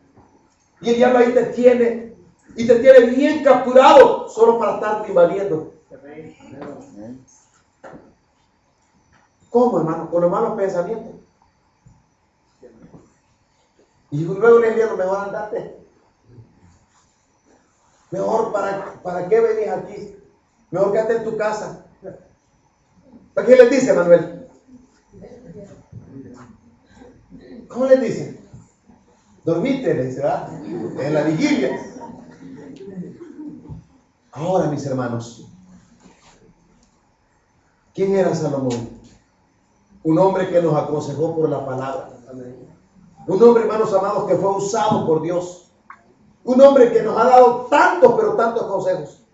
y el diablo ahí te tiene y te tiene bien capturado solo para estarte invadiendo. ¿Cómo, hermano? Con los malos pensamientos. Y luego le digo, mejor andate. Mejor, ¿para qué venís aquí? Mejor quédate en tu casa. ¿Para qué les dice, Manuel? ¿Cómo les dice? Dormite, le dice, ¿verdad? En la vigilia. Ahora, mis hermanos, ¿quién era Salomón? Un hombre que nos aconsejó por la palabra. Un hombre, hermanos amados, que fue usado por Dios. Un hombre que nos ha dado tantos, pero tantos consejos.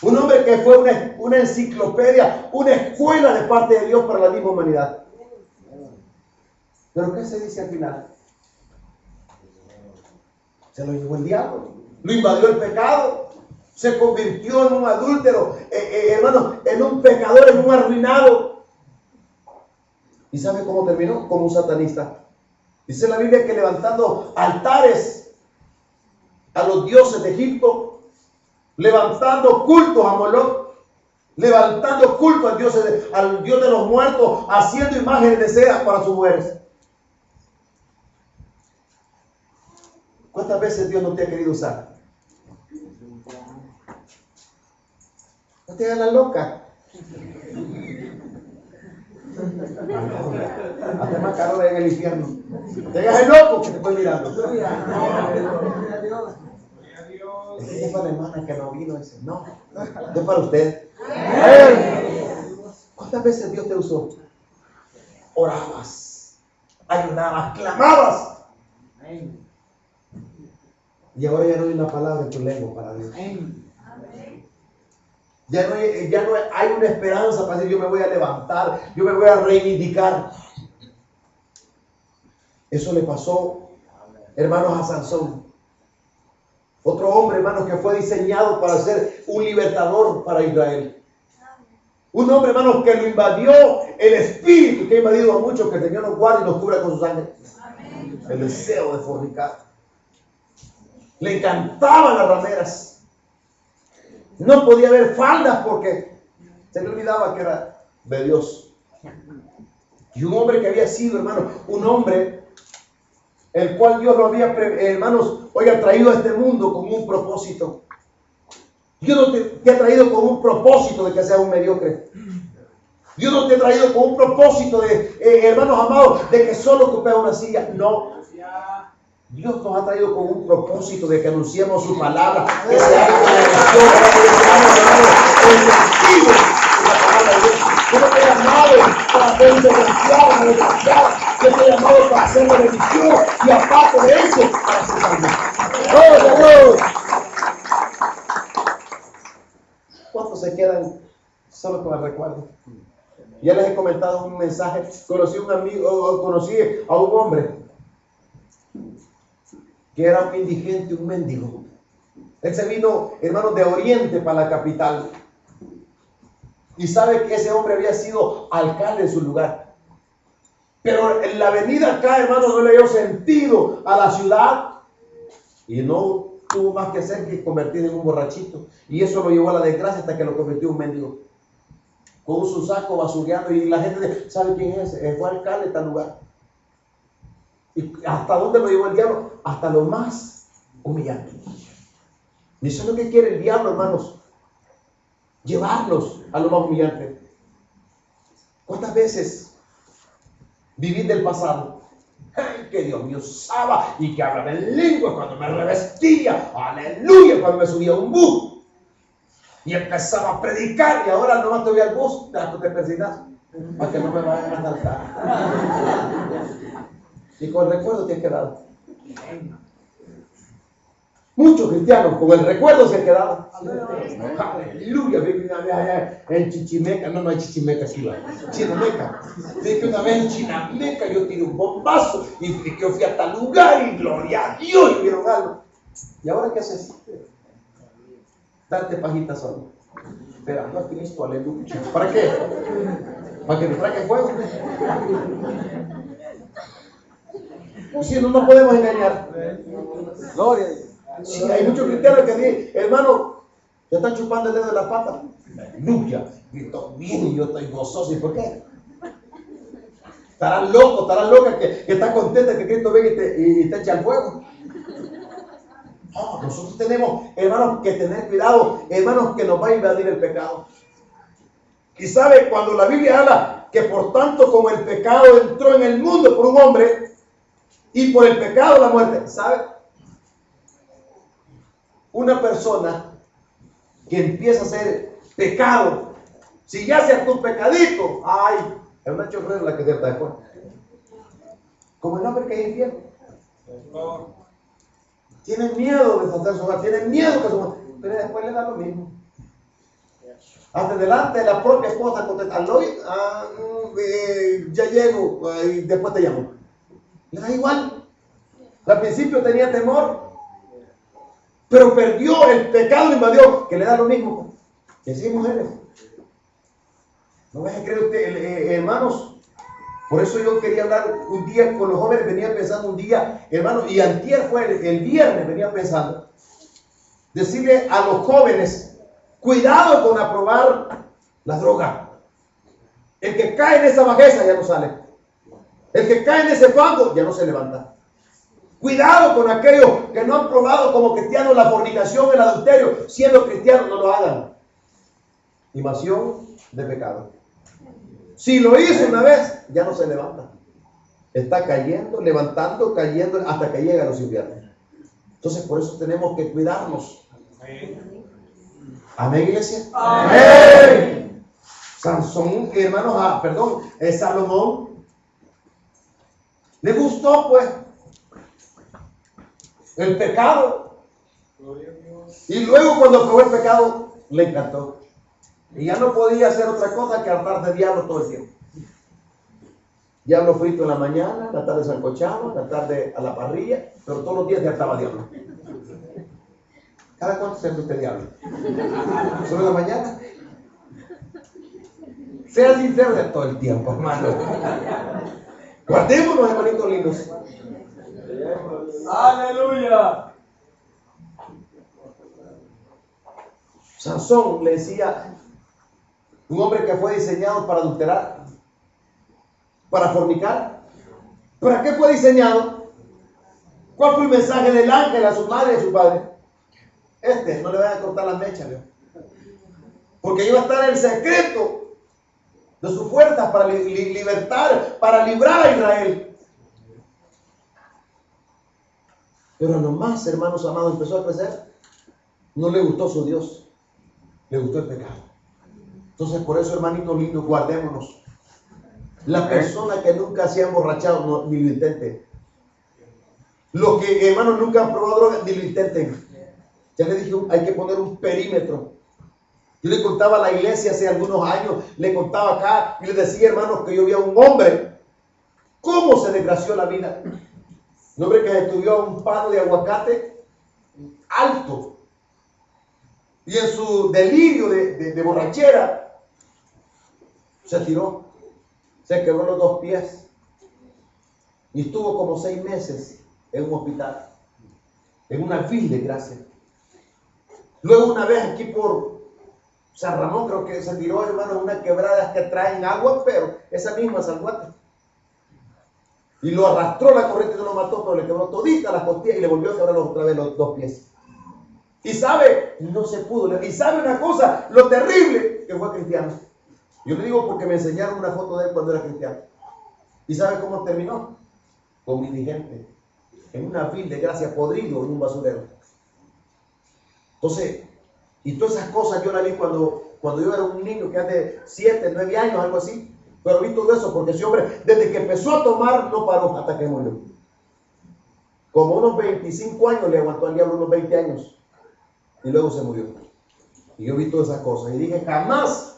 Un hombre que fue una enciclopedia, una escuela de parte de Dios para la misma humanidad. ¿Pero qué se dice al final? Se lo llevó el diablo. Lo invadió el pecado. Se convirtió en un adúltero, hermanos, en un pecador, en un arruinado. ¿Y sabe cómo terminó? Como un satanista. Dice la Biblia que levantando altares a los dioses de Egipto, levantando cultos a Moloch, levantando culto al Dios de los muertos, haciendo imágenes de cera para sus mujeres. ¿Cuántas veces Dios no te ha querido usar? No te hagas la loca. Hasta más calor en el infierno. Te hagas el loco que te estoy mirando. Es que es para la hermana que no vino. Dice, no, es para usted. ¿Cuántas veces Dios te usó? Orabas, ayunabas, clamabas. Y ahora ya no hay una palabra en tu lengua para Dios. Ya no hay una esperanza para decir yo me voy a levantar, yo me voy a reivindicar. Eso le pasó, hermanos, a Sansón. Otro hombre, hermanos, que fue diseñado para ser un libertador para Israel. Un hombre, hermanos, que lo invadió el espíritu que ha invadido a muchos, que el Señor nos guarde y nos cubra con su sangre. El deseo de fornicar. Le encantaban las rameras. No podía ver faldas porque se le olvidaba que era de Dios. Y un hombre que había sido, hermano, un hombre el cual Dios lo había, hermanos, oiga, traído a este mundo con un propósito. Dios no te ha traído con un propósito de que seas un mediocre. Dios no te ha traído con un propósito de, hermanos amados, de que solo ocupes una silla. No. Dios nos ha traído con un propósito de que anunciemos su palabra, que se haga con emoción, que seamos, hermanos, efectivos en la palabra de Dios. Yo no te he llamado para ser un desgraciado, una desgraciada. Yo te he llamado para hacer la bendición y aparte de eso, para ser salvo. ¡Gloria a Dios! ¿Cuántos se quedan solo con el recuerdo? Ya les he comentado un mensaje. Conocí a un hombre que era un indigente, un mendigo. Él se vino, hermanos, de Oriente para la capital. Y sabe que ese hombre había sido alcalde en su lugar. Pero en la venida acá, hermanos, no le dio sentido a la ciudad. Y no tuvo más que hacer que convertirse en un borrachito. Y eso lo llevó a la desgracia hasta que lo convirtió en un mendigo. Con su saco basureando. Y la gente dice, ¿sabe quién es? Fue alcalde de tal lugar. ¿Y hasta dónde lo llevó el diablo? Hasta lo más humillante. Y eso es lo que quiere el diablo, hermanos. Llevarnos a lo más humillante. ¿Cuántas veces vivir del pasado? ¡Ay, que Dios me usaba! Y que hablaba en lengua cuando me revestía. ¡Aleluya! Cuando me subía a un bus. Y empezaba a predicar. Y ahora nomás te voy al bus. Te persigas. Para que no me vayan a saltar. Y con el recuerdo te has quedado. Muchos cristianos con el recuerdo se han quedado. Aleluya. En Chichimeca, no hay Chichimeca, sí va. Chinameca. Dice que una vez en Chinameca yo tiré un bombazo y que yo fui a tal lugar y gloria a Dios y vieron algo. ¿Y ahora qué haces? Darte pajita solo. Esperando a Cristo, aleluya. ¿Para qué? Para que me traiga fuego. Si no nos podemos engañar. Gloria. Sí, hay muchos cristianos que dicen, hermano, ya están chupando el dedo de la pata. Aleluya, Cristo viene y yo estoy gozoso. ¿Y por qué? Estarán locas que están contentas que Cristo venga y te echa el fuego. No, nosotros tenemos, hermanos, que tener cuidado, hermanos, que nos va a invadir el pecado. Y sabe, cuando la Biblia habla que por tanto como el pecado entró en el mundo por un hombre y por el pecado la muerte, ¿sabe? Una persona que empieza a hacer pecado, si ya se hartó un pecadito, ay, es una chorrera la que se harta después. Como el hombre que es infiel. Tienen miedo de faltar su hogar, tienen miedo que su... pero después le da lo mismo. Hasta delante de la propia esposa contesta, ya llego, y después te llamo. Le da igual. Al principio tenía temor, pero perdió, el pecado invadió, que le da lo mismo. Y así hay mujeres. No me creer usted, hermanos. Por eso yo quería hablar un día con los jóvenes, venía pensando un día, hermano, y antier fue el viernes, venía pensando, decirle a los jóvenes, cuidado con aprobar la droga. El que cae en esa bajeza ya no sale. El que cae en ese fango ya no se levanta. Cuidado con aquellos que no han probado como cristianos la fornicación, el adulterio. Siendo cristianos, no lo hagan. Invasión de pecado. Si lo hizo una vez, ya no se levanta. Está cayendo, levantando, cayendo, hasta que llega a los inviernos. Entonces, por eso tenemos que cuidarnos. Amén, iglesia. Amén. Sansón, hermanos, Salomón, le gustó, pues, el pecado. Y luego, cuando probó el pecado, le encantó. Y ya no podía hacer otra cosa que hartar de diablo todo el tiempo. Diablo frito en la mañana, en la tarde sancochado, en la tarde a la parrilla, pero todos los días ya estaba diablo. ¿Cada cuánto se usted diablo? ¿Solo en la mañana? Sea sincero de todo el tiempo, hermano. Guardémonos, hermanitos lindos. Aleluya. Sansón le decía, un hombre que fue diseñado para adulterar, para fornicar. ¿Para qué fue diseñado? ¿Cuál fue el mensaje del ángel a su madre y a su padre? No le vayan a cortar las mechas, ¿no? Porque iba a estar el secreto de sus fuerzas para libertar, para librar a Israel. Pero nomás, hermanos amados, empezó a crecer. No le gustó su Dios, le gustó el pecado. Entonces, por eso, hermanitos lindos, guardémonos. La persona que nunca se ha emborrachado, no, ni lo intenten. Los que, hermanos, nunca han probado droga, ni lo intenten. Ya le dije, hay que poner un perímetro. Yo le contaba a la iglesia hace algunos años, le contaba acá y le decía, hermanos, que yo vi a un hombre, cómo se desgració la vida. Un hombre que estudió a un palo de aguacate alto. Y en su delirio de borrachera, se tiró. Se quebró los 2 pies. Y estuvo como 6 meses en un hospital. En una vil desgracia. Luego una vez aquí por San Ramón, creo que se tiró, hermano, en una quebrada que traen agua, pero esa misma salguate. Y lo arrastró la corriente y no lo mató, pero le quebró todita las costillas y le volvió a quebrar otra vez los 2 pies. Y sabe, no se pudo. Y sabe una cosa, lo terrible, que fue cristiano. Yo le digo porque me enseñaron una foto de él cuando era cristiano. ¿Y sabe cómo terminó? Como indigente. En una vil desgracia, podrido en un basurero. Entonces, y todas esas cosas yo las vi cuando yo era un niño que hace 7, 9 años, algo así. Pero vi todo eso porque ese hombre, desde que empezó a tomar, no paró hasta que murió. Como unos 25 años le aguantó al diablo, unos 20 años. Y luego se murió. Y yo vi todas esas cosas. Y dije, jamás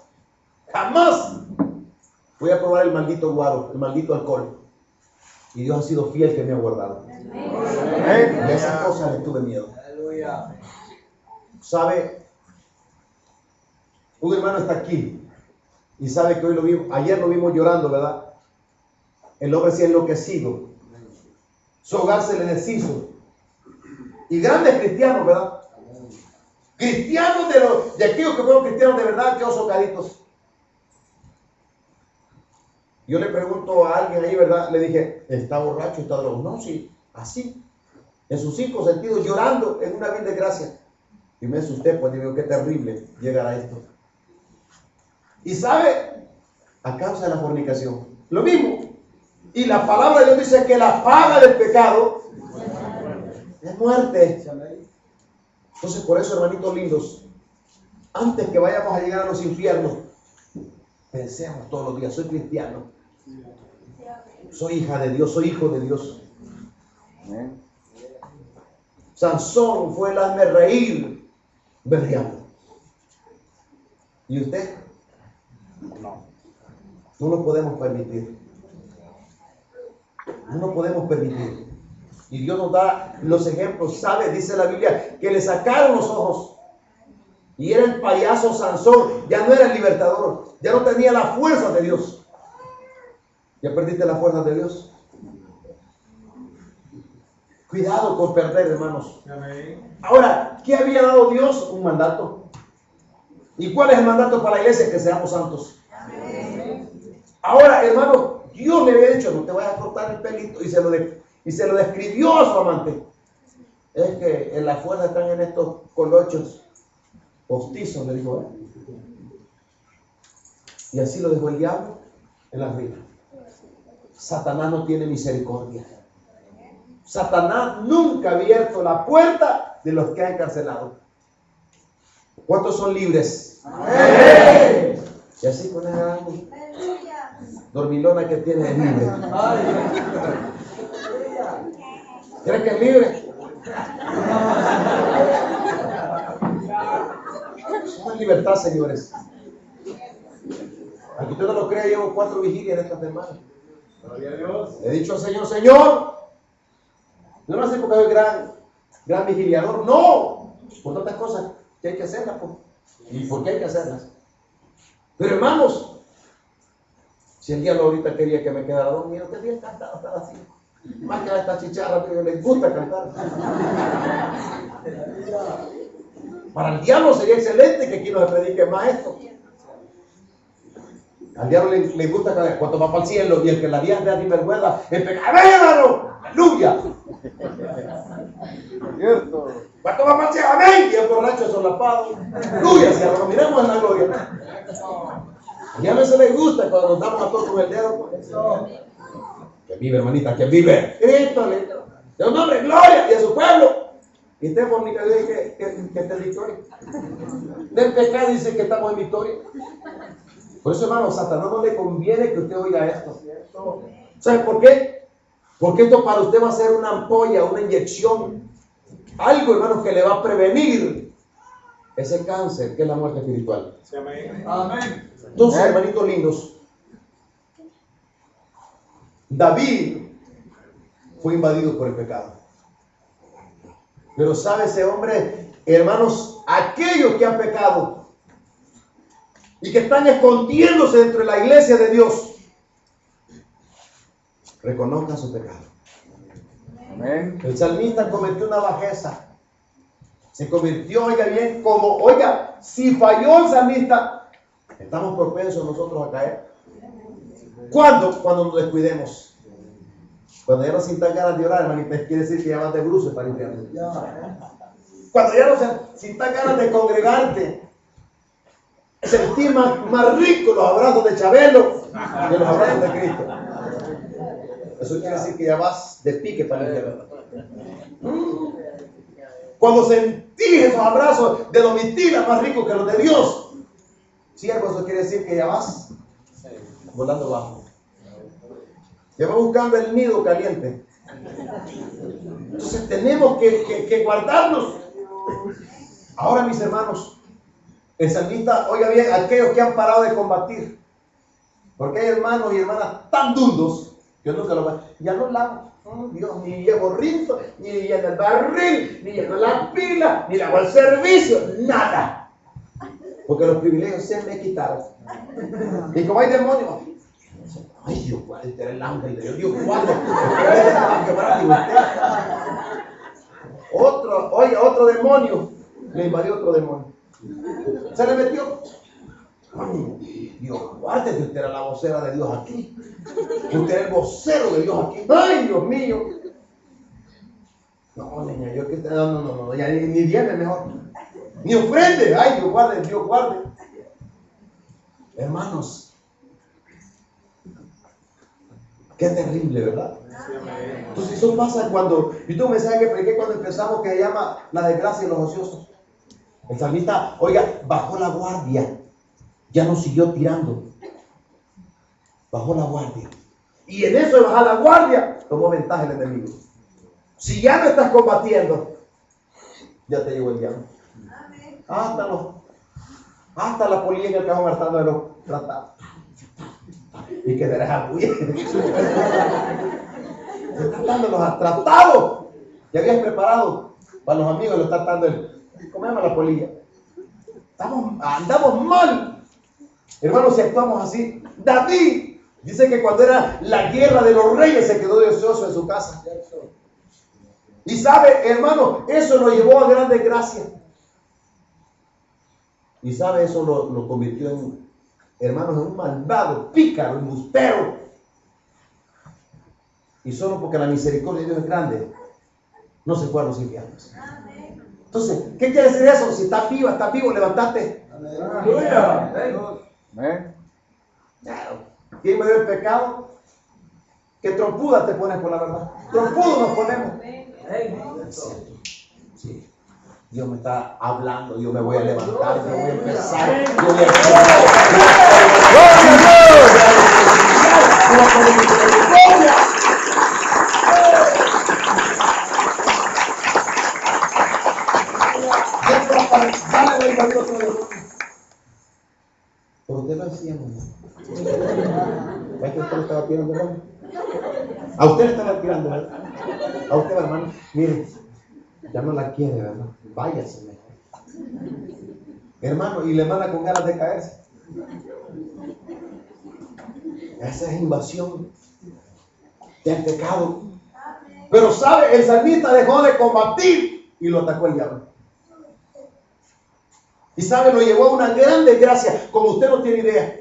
voy a probar el maldito guaro, el maldito alcohol. Y Dios ha sido fiel que me ha guardado. Y a esas cosas le tuve miedo. ¿Sabe? Un hermano está aquí. Y sabe que hoy lo vimos, ayer lo vimos llorando, ¿verdad? El hombre se ha enloquecido. Su hogar se le deshizo. Y grandes cristianos, ¿verdad? Cristianos de aquellos que fueron cristianos de verdad, que socaditos. Yo le pregunto a alguien ahí, ¿verdad? Le dije, ¿está borracho? ¿Está drogado? No, sí, así. En sus 5 sentidos, llorando en una vil desgracia. Y me asusté, pues digo, qué terrible llegar a esto. Y sabe, a causa de la fornicación, lo mismo. Y la palabra de Dios dice que la paga del pecado es muerte. Entonces, por eso, hermanitos lindos, antes que vayamos a llegar a los infiernos, pensemos todos los días, soy cristiano, soy hija de Dios, soy hijo de Dios. Sansón fue el hazme reír berreando. ¿Y usted? No lo podemos permitir. No lo podemos permitir. Y Dios nos da los ejemplos. ¿Sabe? Dice la Biblia que le sacaron los ojos. Y era el payaso Sansón. Ya no era el libertador. Ya no tenía la fuerza de Dios. ¿Ya perdiste la fuerza de Dios? Cuidado con perder, hermanos. Ahora, ¿qué había dado Dios? Un mandato. ¿Y cuál es el mandato para la iglesia? Que seamos santos. Ahora, hermano, Dios le había dicho, no te vayas a cortar el pelito. Y se lo describió a su amante. Es que en la fuerza están en estos colochos postizos, le dijo él. Y así lo dejó el diablo en la vida. Satanás no tiene misericordia. Satanás nunca ha abierto la puerta de los que ha encarcelado. ¿Cuántos son libres? ¡Amén! Y así con esa dormilona que tiene es libre. ¿Crees que es libre? Es libertad, señores. Aunque usted no lo crea, llevo 4 vigilias esta semana. Gloria a Dios. He dicho al Señor, Señor, no lo hace porque soy gran vigiliador, no, por tantas cosas que hay que hacerlas, pues. ¿Y por qué hay que hacerlas? Pero hermanos, si el diablo ahorita quería que me quedara dormido, que bien cantado estar así. Más que a esta chicharra que les gusta cantar. Para el diablo sería excelente que aquí nos predique más esto. Al diablo le gusta cuando va para el cielo y el que la diez de vergüenza es pecadero. ¡Aleluya! Cierto. Cuando va para el cielo, amén. Y el borracho solapado. ¡Aleluya! Si lo miramos en la gloria. Al diablo eso le gusta cuando nos damos a todos con el dedo. Que vive, hermanita, que vive. Cristo le da un nombre, gloria, y a su pueblo. Y usted por mi cabeza dice que está en victoria. Del pecado dice que estamos en victoria. Por eso, hermano, a Satanás no le conviene que usted oiga esto. ¿Sabe por qué? Porque esto para usted va a ser una ampolla, una inyección. Algo, hermano, que le va a prevenir ese cáncer que es la muerte espiritual. Amén. Entonces, hermanitos lindos, David fue invadido por el pecado. Pero sabe ese hombre, hermanos, aquellos que han pecado y que están escondiéndose dentro de la iglesia de Dios, reconozcan su pecado. Amén. El salmista cometió una bajeza. Se convirtió, oiga bien, oiga, si falló el salmista, estamos propensos nosotros a caer. ¿Cuándo? Cuando nos descuidemos. Cuando ya no sientas ganas de orar, hermanita, quiere decir que ya vas de bruces para el infierno. Cuando ya no sientas ganas de congregarte, sentir más rico los abrazos de Chabelo que los abrazos de Cristo. Eso quiere decir que ya vas de pique para el infierno. Cuando sentís esos abrazos de Domitila más ricos que los de Dios, siervo, eso quiere decir que ya vas volando bajo. Ya va buscando el nido caliente. Entonces tenemos que guardarnos. Ahora, mis hermanos, el salmista, oiga bien, aquellos que han parado de combatir. Porque hay hermanos y hermanas tan dundos que nunca lo van. Ya no lavo. Dios, ni llevo rinzo, ni lleno el barril, ni lleno la pila, ni le hago el servicio, nada. Porque los privilegios se me quitaron. Y como hay demonios, ay, Dios guarde, este era el ángel de Dios, Dios guarde. Otro demonio le invadió otro demonio. Se le metió. Ay, Dios guarde, que usted era la vocera de Dios aquí. Usted era el vocero de Dios aquí. Ay, Dios mío. No, niña, yo que no, ya ni viene mejor. Ni ofrende. Ay, Dios guarde, Dios guarde. Hermanos, qué terrible, ¿verdad? Entonces eso pasa cuando, y tú me sabes que prediqué cuando empezamos, que se llama la desgracia de los ociosos. El salmista, oiga, bajó la guardia, ya no siguió tirando, bajó la guardia. Y en eso de bajar la guardia, tomó ventaja el enemigo. Si ya no estás combatiendo, ya te llegó el diablo. Hasta la polilla en el cajón hartando de los tratados. Y que te dejan huir. Se están dando los tratados que habías preparado para los amigos, lo están dando comemos la polilla. Andamos mal. Hermanos, si actuamos así, David dice que cuando era la guerra de los reyes se quedó de ocioso en su casa. Y sabe, hermano, eso lo llevó a gran desgracia. Y sabe, eso lo convirtió en, hermanos, en un malvado, pícaro, embustero. Y solo porque la misericordia de Dios es grande, no se fue a los infiernos. Entonces, ¿qué quiere decir eso? Si estás vivo, levantate. ¡Aleluya! ¿Quién me dio el pecado? Que trompuda te pones por la verdad. Trompudo nos ponemos. Sí. Dios me está hablando, yo me voy a levantar, yo voy a empezar, yo voy a pero usted lo hacía, mamá. ¿Es que usted le estaba tirando, hermano? A usted le estaba tirando, ¿verdad? A usted, hermano, mire, ya no la quiere, ¿verdad? Váyase mejor. Hermano, y le manda con ganas de caerse. Esa es invasión del pecado. Pero sabe, el salmista dejó de combatir y lo atacó el diablo. Y sabe, lo llevó a una gran desgracia, como usted no tiene idea.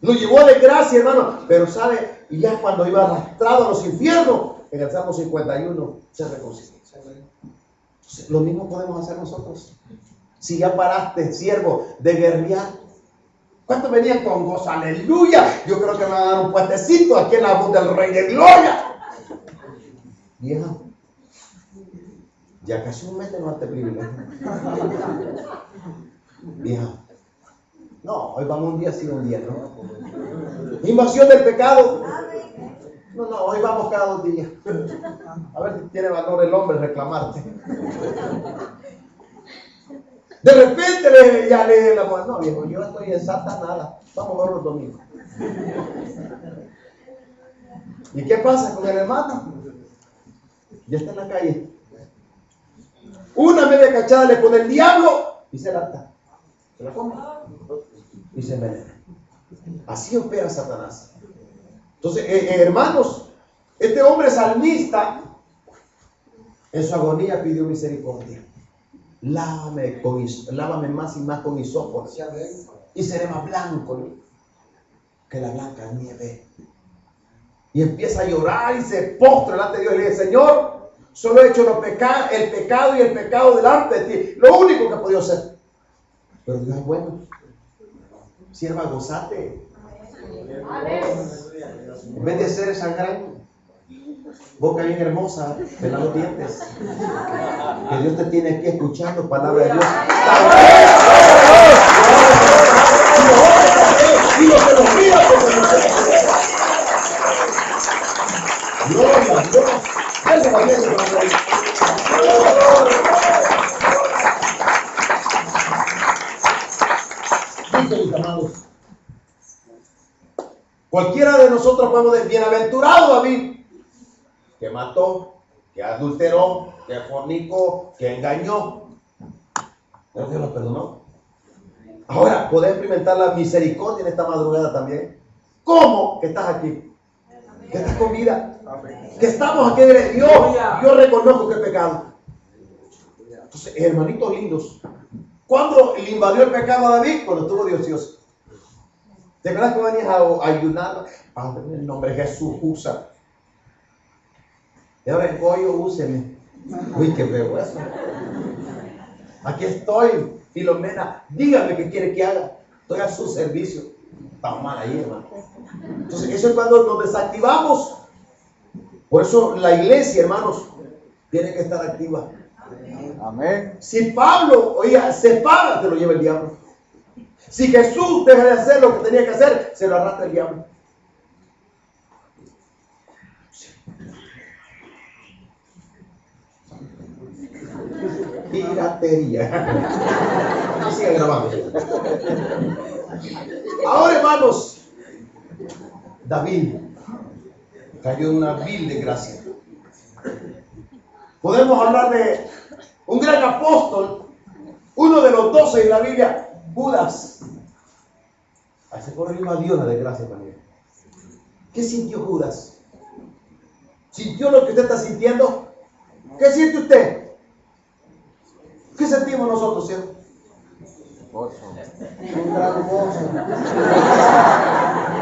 Lo llevó a desgracia, hermano. Pero sabe, y ya cuando iba arrastrado a los infiernos, en el Salmo 51 se reconcilió. Entonces, lo mismo podemos hacer nosotros. Si ya paraste, siervo, de guerrear. ¿Cuántos venían con gozo? Aleluya. Yo creo que me van a dar un puestecito aquí en la voz del Rey de Gloria. Vieja, ya casi un mes de no darte privilegio. Vieja, no, hoy vamos un día sí, un día no. Invasión del pecado. No, hoy vamos cada 2 días. A ver si tiene valor el hombre reclamarte. De repente ya le la mujer, no viejo, yo estoy en Santa nada. Vamos a ver los domingos. ¿Y qué pasa con el hermano? Ya está en la calle. Una media cachada le pone el diablo y se la ata. Se la come y se envenena. Así opera Satanás. Entonces, hermanos, este hombre salmista en su agonía pidió misericordia. Lávame más y más con hisopo y seré más blanco que la blanca nieve. Y empieza a llorar y se postra delante de Dios y le dice: Señor, solo he hecho el pecado y el pecado delante de ti. Lo único que he podido hacer. Pero Dios es bueno. Sierva, gozate. En vez de ser esa gran boca bien hermosa, de los dientes, que Dios te tiene aquí escuchando palabra de Dios. Y lo que nos mira como gloria a Dios. Eso va bien, mis amados. Cualquiera de nosotros podemos decir: bienaventurado David, que mató, que adulteró, que fornicó, que engañó. Pero Dios lo perdonó. Ahora, ¿podés experimentar la misericordia en esta madrugada también? ¿Cómo? Que estás aquí, que estás con vida, que estamos aquí. Yo reconozco que he pecado. Entonces, hermanitos lindos, ¿cuándo le invadió el pecado a David? Cuando estuvo de ocioso. ¿Te acuerdas que venías a ayunar? Padre, en el nombre de Jesús, usa. Y ahora el pollo, úseme. Uy, qué feo eso. Aquí estoy, Filomena. Dígame qué quiere que haga. Estoy a su servicio. Estamos mal ahí, hermano. Entonces, eso es cuando nos desactivamos. Por eso la iglesia, hermanos, tiene que estar activa. Amén. Si Pablo, oiga, se para, te lo lleva el diablo. Si Jesús deja de hacer lo que tenía que hacer, se lo arrastra el diablo. Piratería. Sigue grabando. Ahora, hermanos, David cayó en una vil desgracia. Podemos hablar de un gran apóstol, uno de los 12 en la Biblia, Judas. Ahí se corrió a Dios la desgracia también. ¿Qué sintió Judas? ¿Sintió lo que usted está sintiendo? ¿Qué siente usted? ¿Qué sentimos nosotros, cierto? Gozo. Un gran gozo.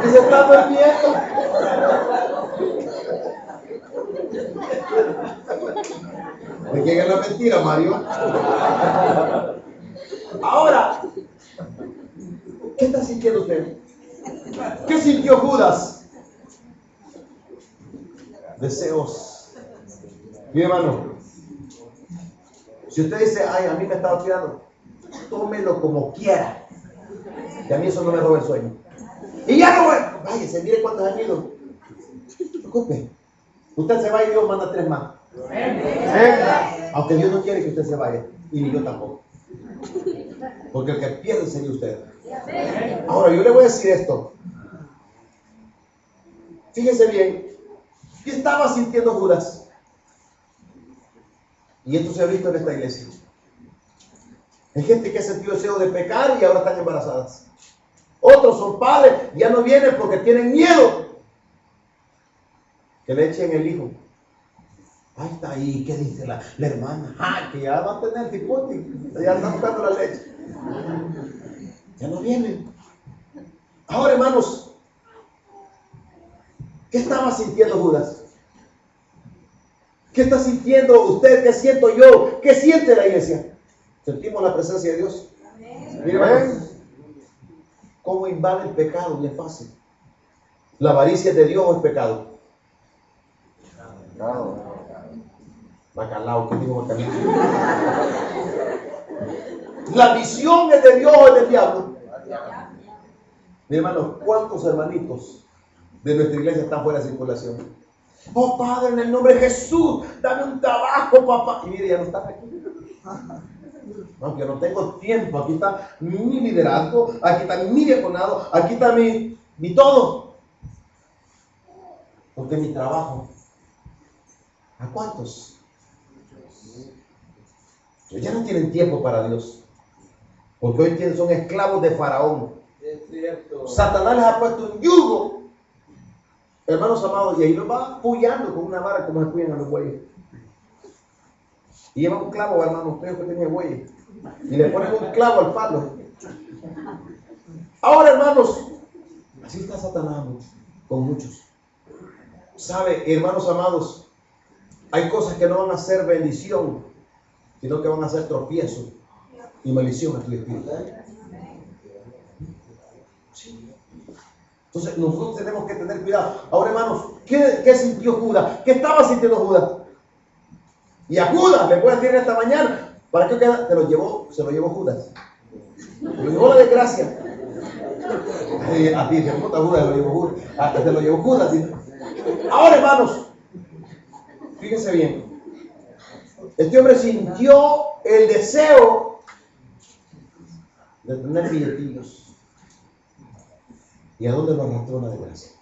Que se está durmiendo. ¿De quién es la mentira, Mario? Ahora, ¿qué está sintiendo usted? ¿Qué sintió Judas? deseos. Mi hermano, si usted dice, ay, a mí me estaba tirando, tómelo como quiera. Y a mí eso no me roba el sueño. Y ya no voy. Váyase, mire cuántos han ido. No se preocupe. Usted se va y Dios manda 3 más. Aunque Dios no quiere que usted se vaya. Y ni yo tampoco. Porque el que pierde sería usted. Ahora, yo le voy a decir esto. Fíjese bien. ¿Qué estaba sintiendo Judas? Y esto se ha visto en esta iglesia. Hay gente que ha sentido deseo de pecar y ahora están embarazadas. Otros son padres, ya no vienen porque tienen miedo que le echen el hijo. Ahí está ahí, ¿qué dice la hermana? Que ya va a tener tipote, ya está buscando la leche. Ya no vienen. Ahora, hermanos, ¿qué estaba sintiendo Judas? ¿Qué está sintiendo usted? ¿Qué siento yo? ¿Qué siente la iglesia? ¿Sentimos la presencia de Dios? Miren, ¿cómo invade el pecado? Bien fácil. La avaricia de Dios es pecado. Bacalao, ¿qué digo bacalao? La visión es de Dios o es del diablo. Mi hermano, ¿cuántos hermanitos de nuestra iglesia están fuera de circulación? Oh Padre, en el nombre de Jesús, dame un trabajo, papá. Y mire, ya no están aquí. Aunque no tengo tiempo, aquí está mi liderazgo, aquí está mi diaconado, aquí está mi todo. Porque mi trabajo. ¿A cuántos? Ya no tienen tiempo para Dios. Porque hoy son esclavos de Faraón. Es cierto. Satanás les ha puesto un yugo, hermanos amados, y ahí los va puyando con una vara como se puyan a los bueyes. Y llevan un clavo, hermano, ustedes que tienen bueyes. Y le ponen un clavo al palo. Ahora, hermanos, así está Satanás con muchos. ¿Sabe, hermanos amados? Hay cosas que no van a ser bendición, sino que van a ser tropiezo y maldición a tu espíritu. Entonces, nosotros tenemos que tener cuidado. Ahora, hermanos, ¿qué sintió Judas? ¿Qué estaba sintiendo Judas? Y a Judas le voy a decir esta mañana, ¿para qué queda? Se lo llevó Judas. Se lo llevó la desgracia. A ti, se puta Judas, se lo llevó Judas. Se lo llevó Judas. ¿Sí? Ahora, hermanos, fíjense bien. Este hombre sintió el deseo de tener billetillos. ¿Y a dónde lo arrastró la desgracia?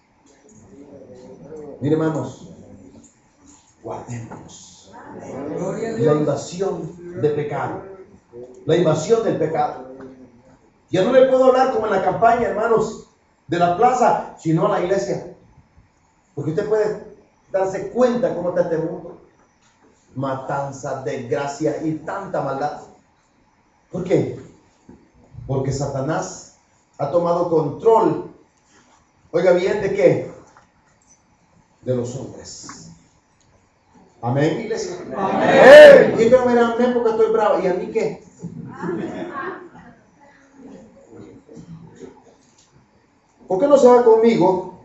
Mire, hermanos, guardémonos. La invasión de pecado. La invasión del pecado. Ya no le puedo hablar como en la campaña, hermanos, de la plaza, sino a la iglesia. Porque usted puede darse cuenta cómo está este mundo. Matanza, desgracia y tanta maldad. ¿Por qué? Porque Satanás ha tomado control. Oiga bien, ¿de qué? De los hombres. Amén, iglesia. Amén. Y yo me amén porque estoy bravo. ¿Y a mí qué? ¿Por qué no se va conmigo?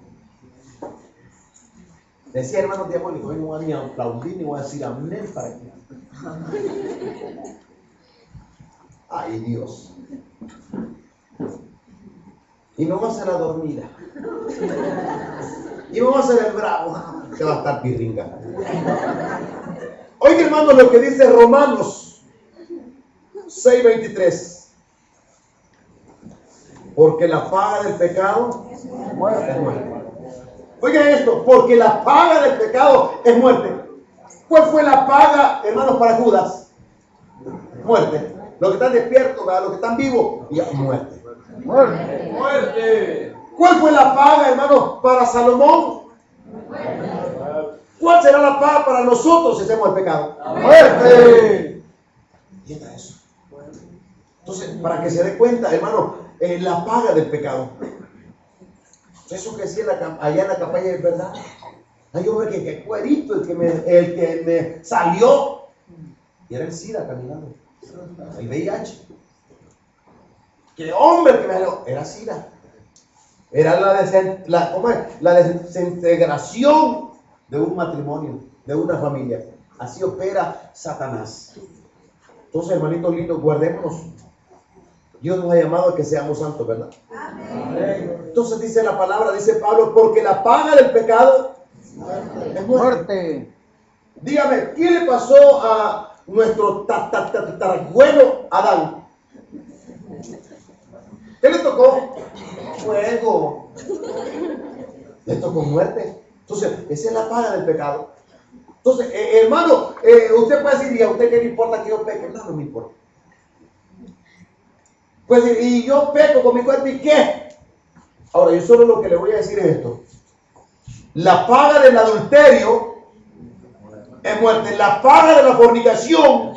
Decía hermanos diabólicos, no voy a aplaudir ni voy a decir amén para que. Ay, Dios. Y no va a ser la dormida. Y vamos a hacer el bravo. Que va a estar pirringa. Oiga, hermano, lo que dice Romanos 6:23. Porque la paga del pecado es muerte. Oigan esto, porque la paga del pecado es muerte. ¿Cuál fue la paga, hermanos, para Judas? Muerte. Los que están despiertos, ¿verdad? Los que están vivos, ya, muerte. Muerte. Muerte. ¿Cuál fue la paga, hermanos, para Salomón? ¿Cuál será la paga para nosotros si hacemos el pecado? Muerte. Y está eso. Entonces, para que se dé cuenta, hermano, la paga del pecado. Eso que decía allá en la campaña es verdad. Hay un hombre que cuerito, el que me salió. Y era el SIDA caminando. El VIH. ¿Qué hombre que me salió? Era SIDA. Era la desintegración de un matrimonio, de una familia. Así opera Satanás. Entonces, hermanitos lindos, guardémonos. Dios nos ha llamado a que seamos santos, ¿verdad? Amén. Entonces dice la palabra, dice Pablo, porque la paga del pecado es muerte. Dígame, ¿qué le pasó a nuestro tatarabuelo Adán? ¿Qué le tocó? Fuego. Le tocó muerte. Entonces, esa es la paga del pecado. Entonces, hermano, usted puede decir, ¿y a usted qué le importa que yo peque? No, no me importa. Pues, y yo peco con mi cuerpo, ¿y qué? Ahora, yo solo lo que le voy a decir es esto. La paga del adulterio es muerte. La paga de la fornicación,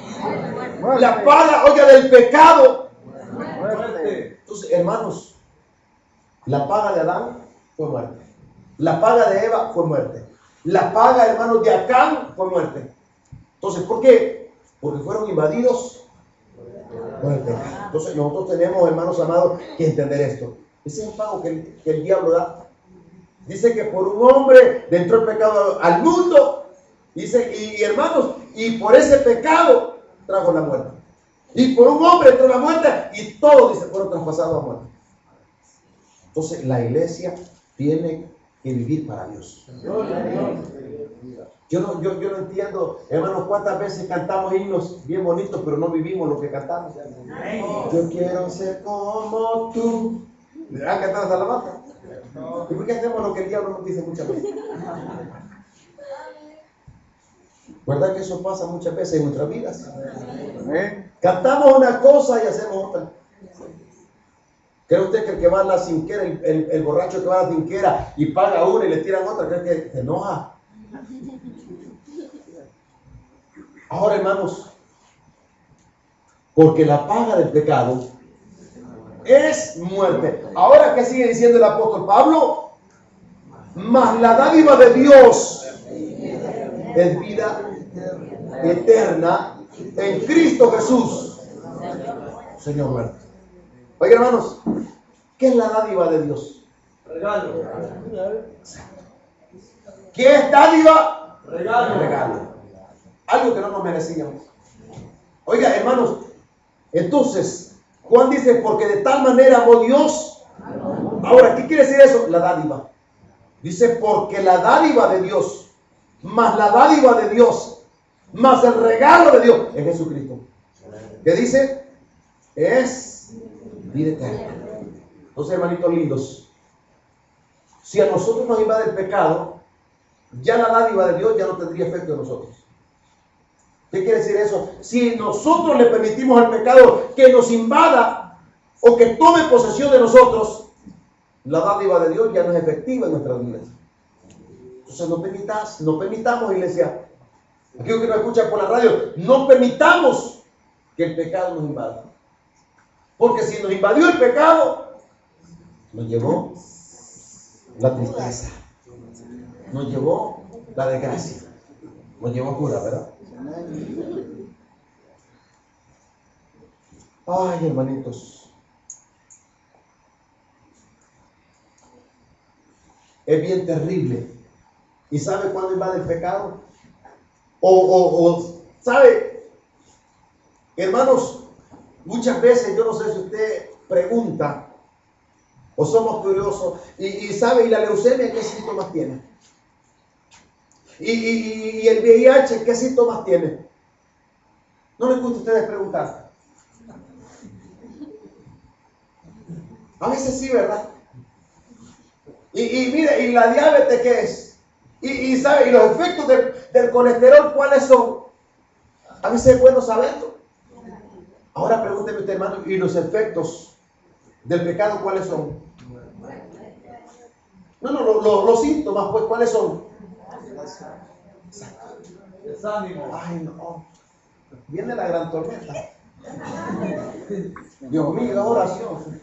muerte. La paga, oiga, del pecado, muerte. Entonces, hermanos, la paga de Adán fue muerte. La paga de Eva fue muerte. La paga, hermanos, de Acán fue muerte. Entonces, ¿por qué? Porque fueron invadidos por el pecado. Entonces, nosotros tenemos, hermanos amados, que entender esto. Ese es el pago que el diablo da. Dice que por un hombre entró el pecado al mundo. Dice, y hermanos, y por ese pecado trajo la muerte. Y por un hombre entró la muerte y todos, dice, fueron traspasados a muerte. Entonces, la iglesia tiene que vivir para Dios. Yo no entiendo, hermanos, cuántas veces cantamos himnos bien bonitos, pero no vivimos lo que cantamos. Yo quiero ser como tú. ¿Han cantado esa alabanza? ¿Y por qué hacemos lo que el diablo nos dice muchas veces? ¿Verdad que eso pasa muchas veces en nuestras vidas? Cantamos una cosa y hacemos otra. ¿Cree usted que el que va a la cinquera, el borracho que va a la cinquera y paga una y le tiran otra, cree que se enoja? Ahora, hermanos, porque la paga del pecado es muerte. Ahora, ¿qué sigue diciendo el apóstol Pablo? Mas la dádiva de Dios es vida eterna en Cristo Jesús, Señor nuestro. Oigan, hermanos, ¿qué es la dádiva de Dios? Regalo. ¿Qué es dádiva? Regalo. Regalo. Algo que no nos merecíamos. Oiga, hermanos, entonces, Juan dice, porque de tal manera amó Dios. Ahora, ¿qué quiere decir eso? La dádiva. Dice, porque la dádiva de Dios, más la dádiva de Dios, más el regalo de Dios, es Jesucristo. ¿Qué dice? Es vida eterna. Entonces, hermanitos lindos, si a nosotros nos invade el pecado, ya la dádiva de Dios ya no tendría efecto en nosotros. ¿Qué quiere decir eso? Si nosotros le permitimos al pecado que nos invada o que tome posesión de nosotros, la dádiva de Dios ya no es efectiva en nuestras vidas. Entonces no permitamos, iglesia, aquellos que nos escuchan por la radio, no permitamos que el pecado nos invada. Porque si nos invadió el pecado, nos llevó la tristeza, nos llevó la desgracia, nos llevó cura, ¿verdad? Ay, hermanitos, es bien terrible. ¿Y sabe cuándo invade el pecado? ¿Sabe? Hermanos, muchas veces, yo no sé si usted pregunta, o somos curiosos, y sabe, ¿y la leucemia qué síntomas tiene? ¿Y el VIH qué síntomas tiene? ¿No les gusta a ustedes preguntar? A veces sí, ¿verdad? Y mire, ¿y la diabetes qué es? Y sabe, ¿y los efectos del colesterol cuáles son? A veces es bueno saberlo. Ahora pregúnteme usted, hermano, ¿y los efectos del pecado cuáles son? No, los síntomas, pues, ¿cuáles son? Desánimo. Ay, no. Viene la gran tormenta. Dios mío, oración.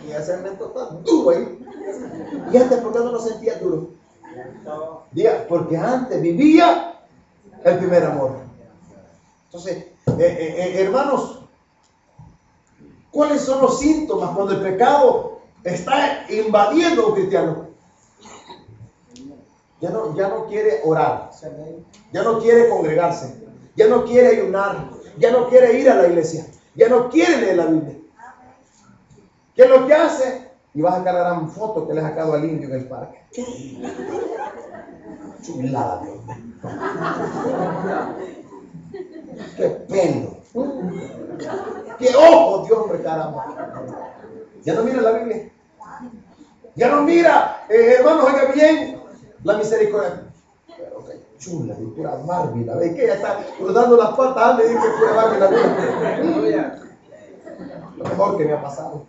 Y ese momento está duro ahí. Y antes, ¿por qué no lo sentía duro? Diga, porque antes vivía el primer amor. Entonces, hermanos, ¿cuáles son los síntomas cuando el pecado está invadiendo a un cristiano? Ya no quiere orar, ya no quiere congregarse, ya no quiere ayunar, ya no quiere ir a la iglesia, ya no quiere leer la Biblia. ¿Qué es lo que hace? Y vas a sacar la gran foto que le ha sacado al indio en el parque. Chulada, Dios mío. Qué pelo. Qué ojo, Dios, hombre, caramba. Ya no mira la Biblia. Ya no mira, hermanos, oiga bien, la misericordia. Pero qué chula, de pura Barbie, la ve que ella está cruzando las patas, le digo que pura Barbie la Biblia. Lo mejor que me ha pasado.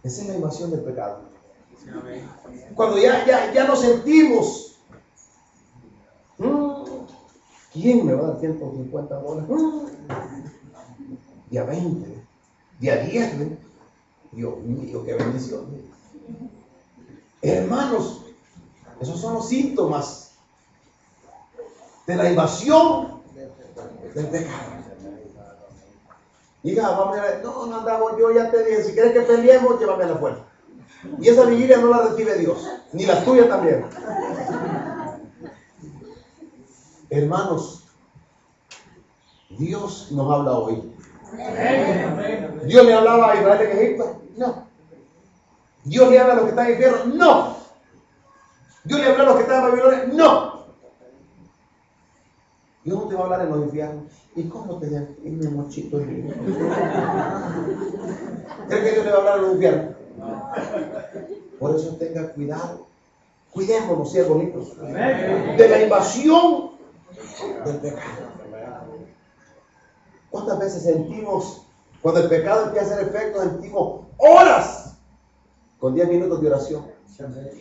Esa es la invasión del pecado. Cuando ya nos sentimos, ¿quién me va a dar $150? Día 20, día 10, Dios mío, qué bendición. Hermanos, esos son los síntomas de la invasión del pecado. Hija, vamos a ver, no andamos, yo ya te dije, si quieres que peleemos, llévame a la fuerza. Y esa vigilia no la recibe Dios, ni la tuya también. Hermanos, Dios nos habla hoy. ¿Dios le hablaba a Israel en Egipto? No. ¿Dios le habla a los que están en el infierno? No. ¿Dios le habla a los que están en Babilonia? No. Dios no te va a hablar en los infiernos. ¿Y cómo te llamas? Mi mochito. ¿Crees que Dios le va a hablar en los infiernos? Por eso tenga cuidado. Cuidémonos, siervos lindos, de la invasión del pecado. ¿Cuántas veces sentimos, cuando el pecado empieza a hacer efecto, sentimos horas con 10 minutos de oración?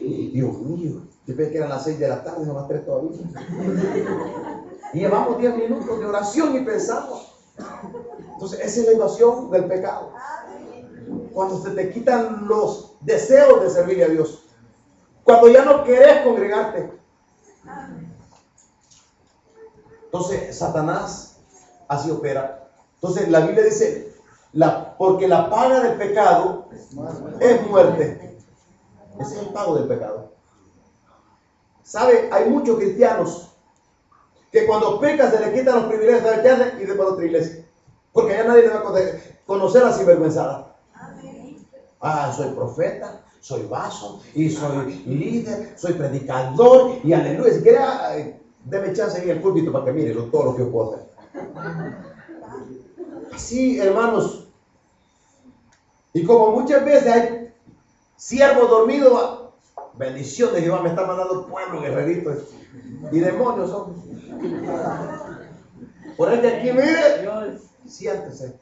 Dios mío, yo pensé que eran las 6 de la tarde, no las 3 todavía. Y llevamos 10 minutos de oración y pensamos. Entonces, esa es la invasión del pecado. Cuando se te quitan los deseos de servirle a Dios. Cuando ya no querés congregarte. Entonces, Satanás así opera. Entonces, la Biblia dice, porque la paga del pecado es muerte. Ese es el pago del pecado. ¿Sabe? Hay muchos cristianos que cuando pecan se le quitan los privilegios de la iglesia y de para otra iglesia. Porque ya nadie le va a conocer a sinvergüenzada. Ah, soy profeta, soy vaso, y soy líder, soy predicador, y aleluya. Si quiere, deme chance en el púlpito para que mire todo lo que yo puedo hacer. Así, hermanos. Y como muchas veces hay siervos dormidos, bendición de Jehová me está mandando pueblo guerrerito y demonios son. Por el que aquí mire, siéntese.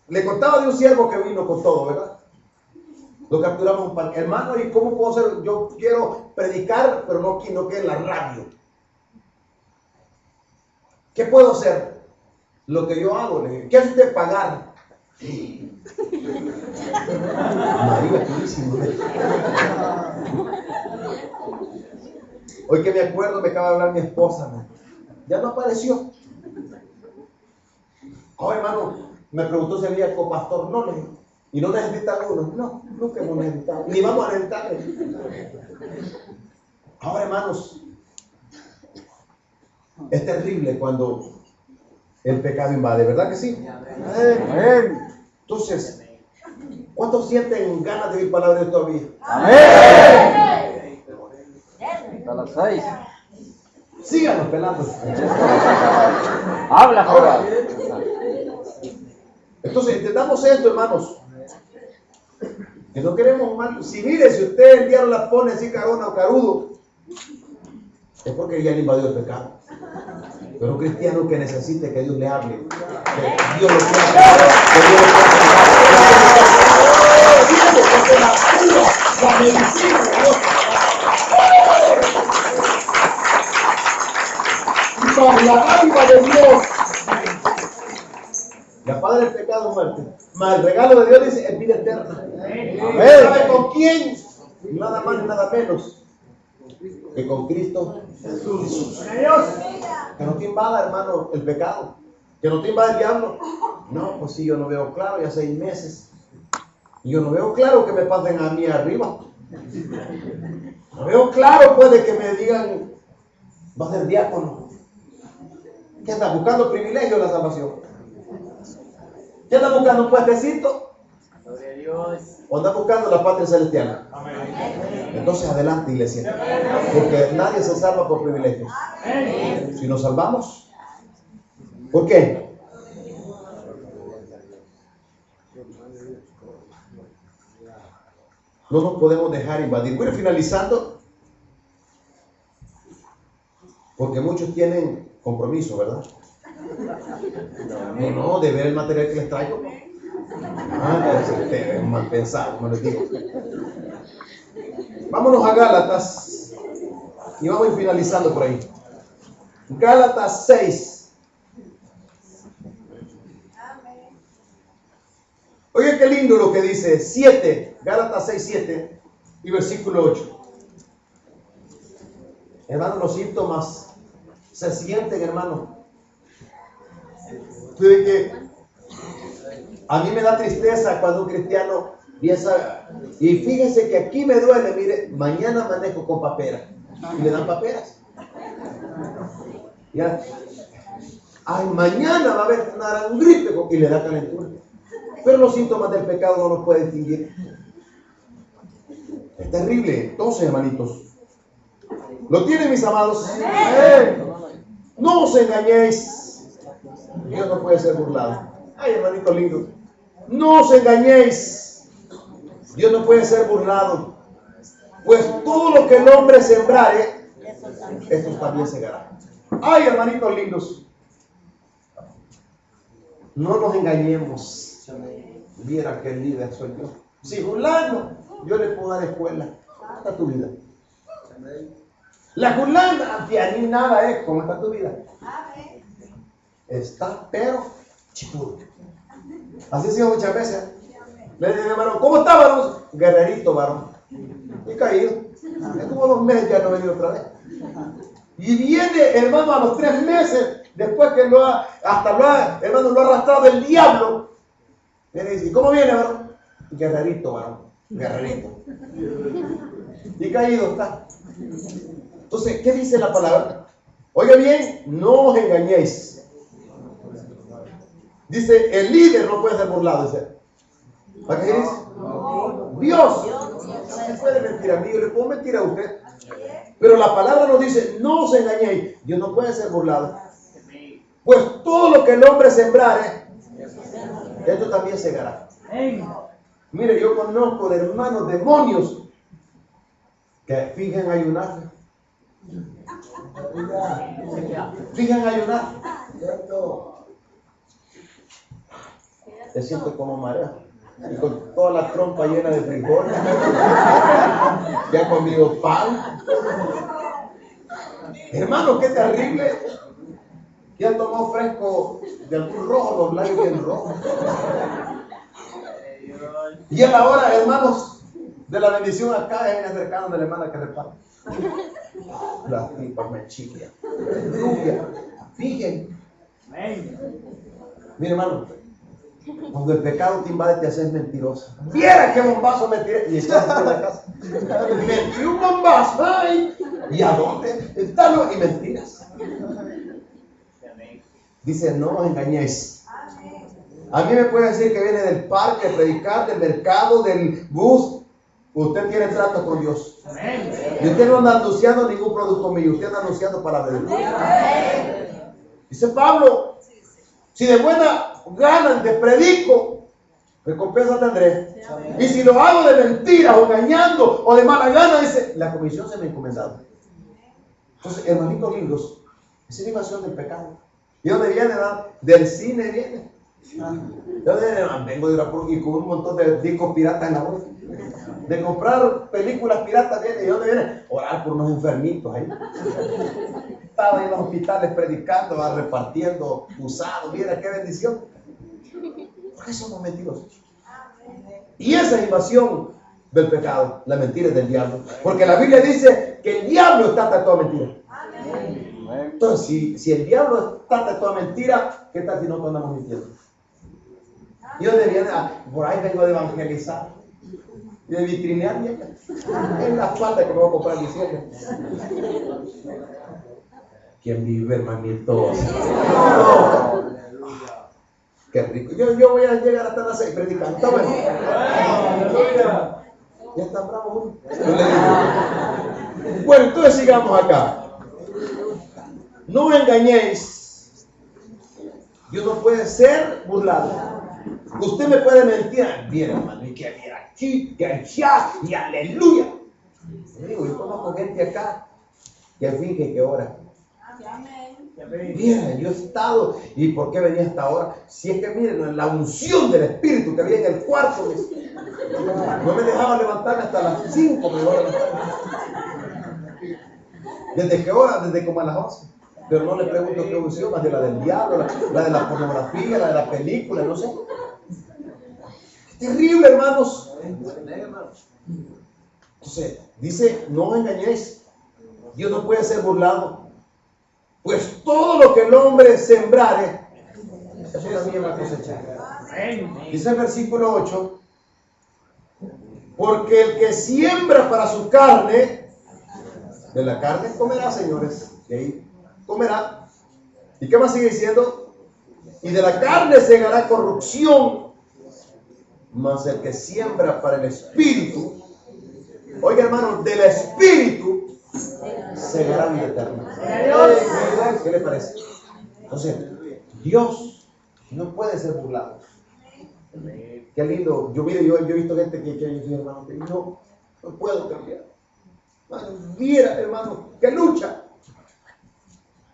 Le contaba de un siervo que vino con todo, ¿verdad? Lo capturamos un par. Hermano, ¿y cómo puedo hacer? Yo quiero predicar, pero no que en la radio. ¿Qué puedo hacer? Lo que yo hago. ¿Qué hace usted pagar? María, purísimo. Hoy que me acuerdo, me acaba de hablar mi esposa. Ya no apareció. Oh, hermano, me preguntó si había copastor. No, le dije. ¿Y no necesitan uno? No, nunca hemos necesitado. Ni vamos a necesitar. Ahora, hermanos, es terrible cuando el pecado invade, ¿verdad que sí? Amén. Entonces, ¿cuántos sienten ganas de oír palabra de Dios todavía? Amén. Hasta las 6. Síganos pelando. Habla, ahora. Entonces, entendamos esto, hermanos. Que no queremos mal. Si mire, si usted el diablo la pone así carona o carudo, es porque ya le invadió el pecado. Pero un cristiano que necesite que Dios le hable, que Dios lo quiera, que Dios lo la medicina de Dios. Y la alma de Dios. La paga del pecado es muerte. Mas el regalo de Dios dice es vida eterna. Amén. ¿Sabe con quién? Nada más ni nada menos que con Cristo Jesús. Que no te invada, hermano, el pecado. Que no te invada el diablo. No, pues sí, yo no veo claro, ya 6 meses. Y yo no veo claro que me pasen a mí arriba. Lo veo claro, puede que me digan, va a ser diácono. ¿Qué anda buscando privilegio de la salvación? ¿Qué anda buscando un puestecito? ¿O anda buscando la patria celestial? Entonces adelante, iglesia, porque nadie se salva por privilegios. Si nos salvamos, ¿por qué? No nos podemos dejar invadir. Voy a ir finalizando, porque muchos tienen compromiso, ¿verdad? No, de ver el material que les traigo. Es mal pensado, como les digo. Vámonos a Gálatas y vamos a ir finalizando por ahí. Gálatas 6. Oye, qué lindo lo que dice 7, Gálatas 6, 7 y versículo 8. Hermano, los síntomas se sienten, hermano. De que a mí me da tristeza cuando un cristiano piensa, y fíjense que aquí me duele, mire, mañana manejo con papera y le dan paperas. Ya. Ay, mañana va a haber una gran gripe y le da calentura. Pero los síntomas del pecado no los puede distinguir. Es terrible. Entonces, hermanitos, ¿lo tienen, mis amados? No os engañéis. Dios no puede ser burlado. Ay, hermanito lindo. No os engañéis. Dios no puede ser burlado. Pues todo lo que el hombre sembrare, esto también segará. Ay, hermanitos lindos. No nos engañemos. Viera qué líder soy yo. Si fulano, yo le puedo dar escuela. ¿Cómo está tu vida? La fulana, ni nada es. ¿Cómo está tu vida? Está, pero chipudo. Así ha sido muchas veces. Le dije, varón, ¿cómo está, varón? Guerrerito, varón. Y caído. Es como 2 meses ya no he venido otra vez. Y viene, hermano, a los 3 meses, después que hermano, lo ha arrastrado el diablo. Viene y dice, ¿cómo viene, varón? Guerrerito, varón. Guerrerito. Y caído está. Entonces, ¿qué dice la palabra? Oiga bien, no os engañéis. Dice, el líder no puede ser burlado. Dice, ¿para qué dice? Dios. No se puede mentir a mí, yo le puedo mentir a usted. Pero la palabra nos dice, no os engañéis. Dios no puede ser burlado. Pues todo lo que el hombre sembrare, esto también segará. Mire, yo conozco de hermanos demonios que fingen ayunar. Fingen ayunar. Te siento como mareo. Y con toda la trompa llena de frijoles. Ya han comido pan. Hermano, qué terrible. Ya tomó fresco de algún rojo, los labios bien rojos. Y a la hora, hermanos, de la bendición acá es acercado de la hermana que reparte. Las tipas me chillan. Rubia. Fíjense. Mire, hermano, cuando el pecado te invade te haces mentirosa. Viera qué bombazo me tiré. Y estás en la casa. Me tiré un bombazo. Ay. ¿Y a dónde? Y mentiras. Dice, no os engañéis. A mí me puede decir que viene del parque, de predicar, del mercado, del bus. Usted tiene trato con Dios. Y usted no anda anunciando ningún producto mío. Usted anda anunciando palabra de Dios. Dice Pablo, si de buena gana te predico, recompensa tendré. Y si lo hago de mentiras o engañando o de mala gana, dice, la comisión se me ha encomendado. Entonces, hermanitos lindos, esa es la invasión del pecado. ¿Y dónde viene? ¿Verdad? Del cine viene. ¿De dónde viene? Vengo de Irapur y con un montón de discos piratas en la bolsa. De comprar películas piratas viene. ¿Y dónde viene? Orar por unos enfermitos ahí. Estaba en los hospitales predicando, repartiendo usados. Mira qué bendición. ¿Por qué somos mentirosos? Y esa es invasión del pecado. La mentira es del diablo. Porque la Biblia dice que el diablo está tratado a mentira. Entonces, si el diablo está tratado a mentira, ¿qué tal si no andamos mintiendo? Y donde viene, por ahí vengo de evangelizar. Y de vitrinear en la falda que me voy a comprar en diciembre. ¿Quién vive, hermanitos? No. Qué rico. Yo voy a llegar hasta las 6 predicando. Está bueno. Ya está bravo. Bueno, entonces sigamos acá. No me engañéis. Dios no puede ser burlado. Usted me puede mentir. Bien, hermano, y que viera aquí, que allá, y aleluya. Digo, yo conozco gente acá que finge que ora. Mira, yo he estado, ¿y por qué venía hasta ahora? Si es que miren, la unción del Espíritu que había en el cuarto, no me dejaba levantarme hasta las 5, me iba a levantar. ¿Desde qué hora? Desde como a las 11. Pero no le pregunto qué unción, más de la del diablo, la de la pornografía, la de la película, no sé. Es terrible, hermanos. Entonces, dice, no os engañéis. Dios no puede ser burlado. Pues todo lo que el hombre sembrare, eso también va a cosechar. Dice el versículo 8, porque el que siembra para su carne, de la carne comerá, señores, de ahí comerá. ¿Y qué más sigue diciendo? Y de la carne segará corrupción, mas el que siembra para el espíritu, oiga hermano, del espíritu segará vida eterna. ¿Qué le parece? Entonces, Dios no puede ser burlado. Qué lindo. Yo he visto gente que dice, hermano, que no puedo cambiar. Mira, hermano, que lucha.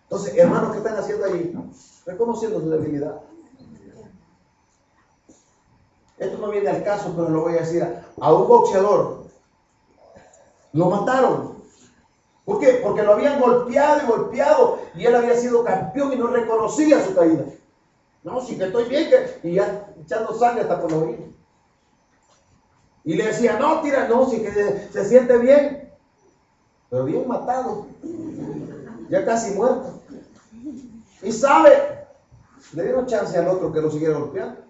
Entonces, hermanos, ¿qué están haciendo ahí? Reconociendo su debilidad. Esto no viene al caso, pero lo voy a decir. A un boxeador lo mataron. ¿Por qué? Porque lo habían golpeado y golpeado y él había sido campeón y no reconocía su caída. No, sí que estoy bien, y ya echando sangre hasta por los oídos. Y le decía, no, tira, no, sí que se siente bien, pero bien matado, ya casi muerto. Y sabe, le dieron chance al otro que lo siguiera golpeando.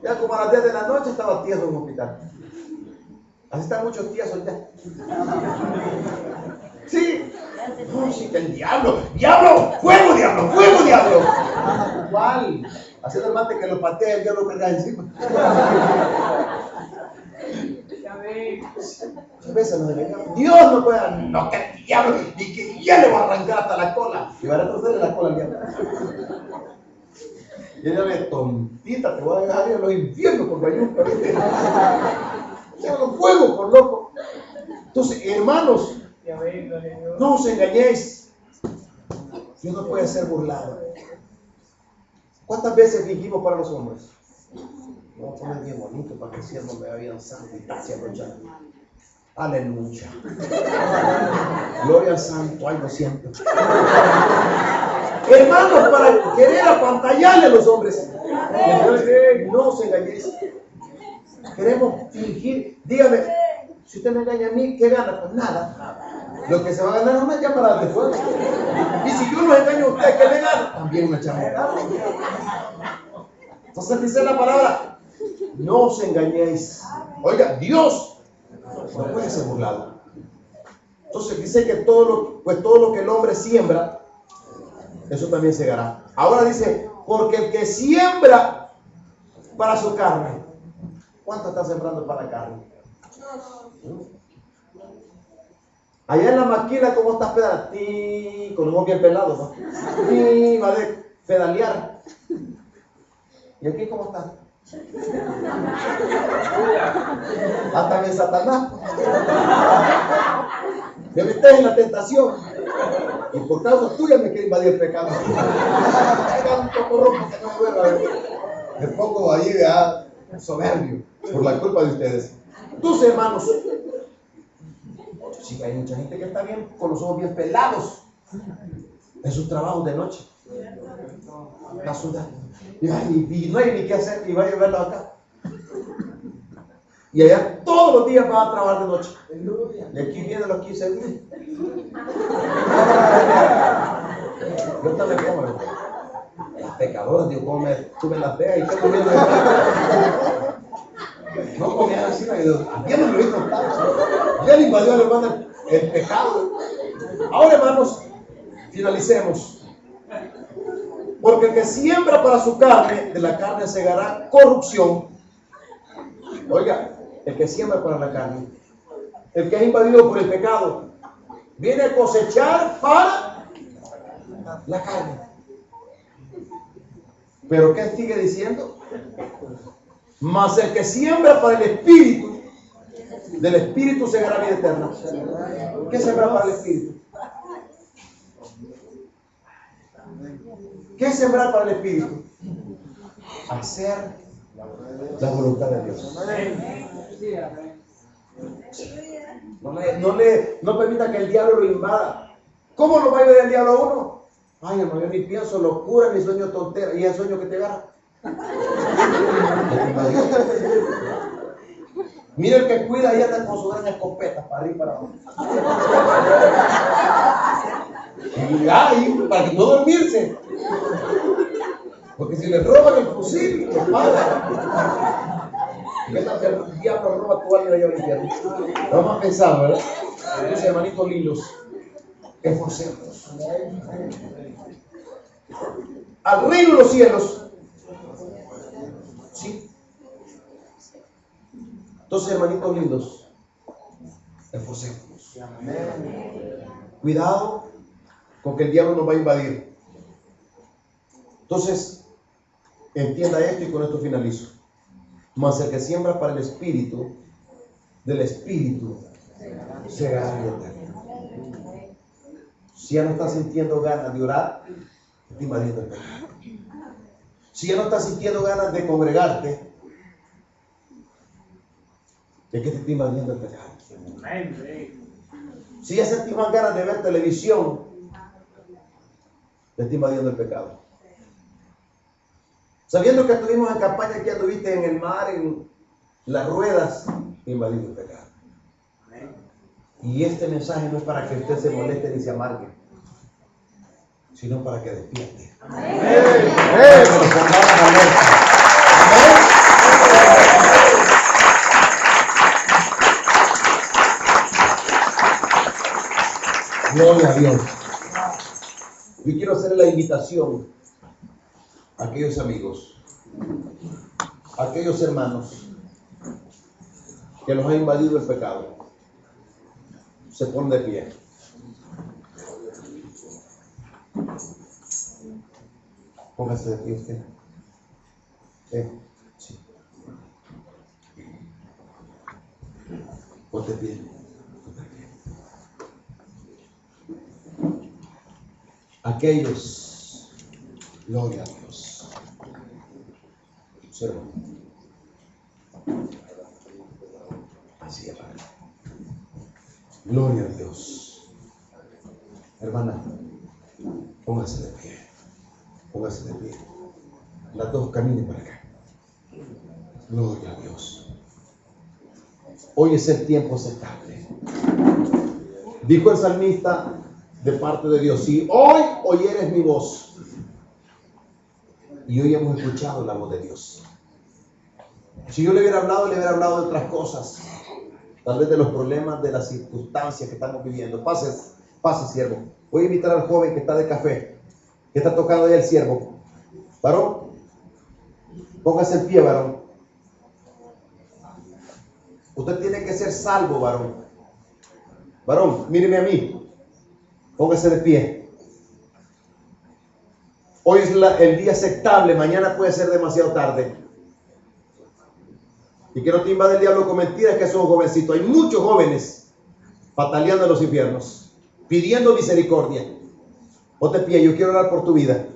Ya como a las 10 de la noche estaba tieso en un hospital. Así están muchos tiesos ya. Sí. No, sí que el diablo, fuego diablo. ¿Cuál? Haciendo el mate que lo patea, el diablo pega encima. Muchas veces nos engañamos. Dios no puede, no, que el diablo, y que ya le va a arrancar hasta la cola. Y va a retroceder la cola al diablo. Y ella ve, tontita, te voy a dejar ir a los infiernos por bayunca. Los fuego, por loco. Entonces, hermanos, no os engañéis. Dios no puede ser burlado. ¿Cuántas veces fingimos para los hombres? Vamos a poner bien bonito para que el siervo me vea bien santo y tache abrochado. Aleluya. Gloria al santo. Ay, lo siento. Hermanos, para querer apantallarle a los hombres. No os engañéis. Queremos fingir. Dígame, si usted me engaña a mí, ¿qué gana? Pues nada. Lo que se va a ganar es una llamada de fuego. Y si yo no engaño a usted, ¿qué le gana? También una llamada. Entonces dice la palabra, no os engañéis. Oiga, Dios no puede ser burlado. Entonces dice que todo lo que el hombre siembra, eso también segará. Ahora dice, porque el que siembra para su carne, ¿cuánto está sembrando para la carne? Allá en la maquila, ¿cómo estás pedaleando? Con los ojos bien pelados, ¿no? Va de pedalear. ¿Y aquí cómo estás? Hasta en Satanás. Me metes en la tentación. Y por causa tuya me quiere invadir el pecado. Me pongo ahí soberbio por la culpa de ustedes. Entonces, hermanos, sí que hay mucha gente que está bien con los ojos bien pelados en sus trabajos de noche. Está sudando. Y no hay ni qué hacer y va a llevarlo acá. Y allá todos los días va a trabajar de noche. Y aquí vienen los 15 días. Yo también como. Las pecadoras, digo, ¿cómo tú me las veas? ¿Y qué comiendo? No comían así, a mí no me lo hizo. manda el pecado. Ahora, hermanos, finalicemos. Porque el que siembra para su carne, de la carne segará corrupción. Oiga, el que siembra para la carne, el que es invadido por el pecado, viene a cosechar para la carne. Pero ¿qué sigue diciendo? Mas el que siembra para el Espíritu, del Espíritu segará vida eterna. ¿Qué sembra para el Espíritu? ¿Qué es sembrar para el Espíritu? Hacer la voluntad de Dios. No permita que el diablo lo invada. ¿Cómo lo va a ayudar el diablo a uno? Ay, hermano, yo ni pienso locura, ni sueño tontera. ¿Y el sueño que te agarra? Mira el que cuida, ahí anda con su gran escopeta para arriba y para abajo. Y ahí, para que no dormirse. Porque si le roban el fusil, lo pagan. El diablo roba tu alma y yo al infierno. Vamos a pensar, ¿verdad? Entonces, hermanitos lindos, esforcémonos. Al reino de los cielos. ¿Sí? Entonces, hermanitos lindos, esforcémonos. Cuidado con que el diablo nos va a invadir. Entonces, entienda esto y con esto finalizo. Mas el que siembra para el Espíritu, del Espíritu segará vida eterna. Si ya no estás sintiendo ganas de orar, te está invadiendo el pecado. Si ya no estás sintiendo ganas de congregarte, es que te está invadiendo el pecado. Si ya sentís más ganas de ver televisión, te está invadiendo el pecado. Sabiendo que estuvimos en campaña, que anduviste en el mar, en las ruedas, invadiendo el pecado. Y este mensaje no es para que usted se moleste ni se amargue, sino para que despierte. Para que nos pongamos alerta. Gloria a Dios. Yo quiero hacerle la invitación a aquellos amigos, a aquellos hermanos que los ha invadido el pecado. Se ponen de pie. Póngase de pie usted. Sí. Ponte de pie. Aquellos, gloria a Dios. Observa. Así es, Padre. Gloria a Dios. Hermana, póngase de pie. Póngase de pie. Las dos caminen para acá. Gloria a Dios. Hoy es el tiempo aceptable. Dijo el salmista de parte de Dios: si hoy oyeres mi voz. Y hoy hemos escuchado la voz de Dios. Si yo le hubiera hablado de otras cosas, tal vez de los problemas, de las circunstancias que estamos viviendo. Pase, siervo. Voy a invitar al joven que está de café, que está tocando ahí el siervo. Varón, póngase en pie, varón. Usted tiene que ser salvo, varón. Varón, míreme a mí. Póngase de pie. Hoy es el día aceptable, mañana puede ser demasiado tarde. Y que no te invade el diablo con mentiras que son jovencitos. Hay muchos jóvenes pataleando en los infiernos, pidiendo misericordia. Ponte de pie, yo quiero orar por tu vida.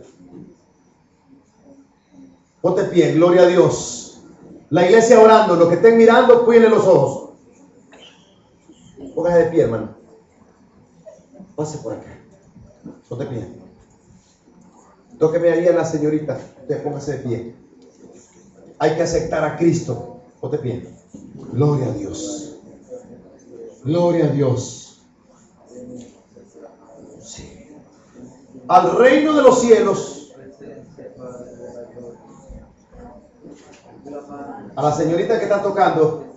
Ponte de pie, gloria a Dios. La iglesia orando, los que estén mirando, cuídenle los ojos. Póngase de pie, hermano. Pase por acá. Ponte de pie. Tóqueme ahí a la señorita. Usted póngase de pie. Hay que aceptar a Cristo. Ponte de pie. Gloria a Dios. Gloria a Dios. Sí. Al reino de los cielos. A la señorita que está tocando.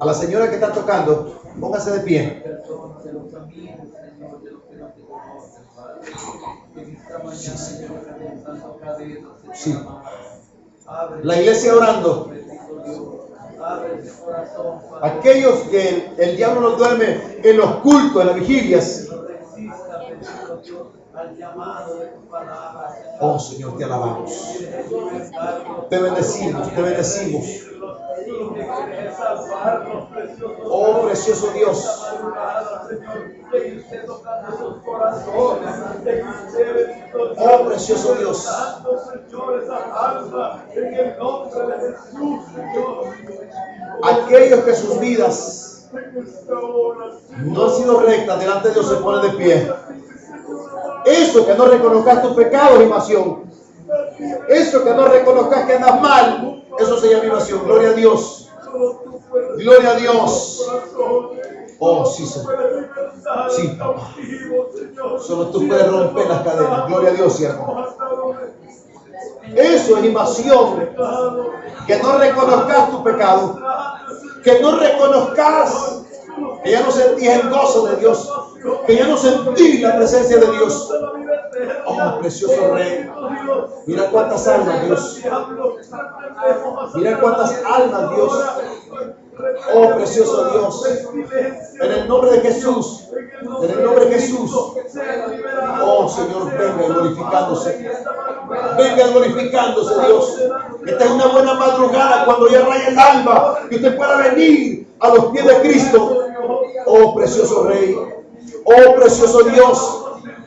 A la señora que está tocando, póngase de pie. Sí, Señor. Sí. La iglesia orando. Aquellos que el diablo los duerme en los cultos, en las vigilias. Oh Señor, te alabamos. Te bendecimos, te bendecimos. Oh precioso Dios. Oh precioso Dios. Aquellos que sus vidas no han sido rectas delante de Dios se ponen de pie. Eso que no reconozcas tus pecados, invasión. Eso que no reconozcas que andas mal, eso se llama invasión. Gloria a Dios. Gloria a Dios. Oh, sí, Señor. Sí, papá. Solo tú puedes romper las cadenas. Gloria a Dios, siervo. Eso es invasión. Que no reconozcas tu pecado. Que no reconozcas que ya no sentís el gozo de Dios. Que ya no sentís la presencia de Dios. Oh, precioso Rey. Mira cuántas almas, Dios. Mira cuántas almas, Dios. Oh, precioso Dios. En el nombre de Jesús. En el nombre de Jesús. Oh, Señor, venga glorificándose. Venga glorificándose, Dios. Esta es una buena madrugada cuando ya raya el alba. Que usted pueda venir a los pies de Cristo. Oh, precioso Rey. Oh, precioso Dios.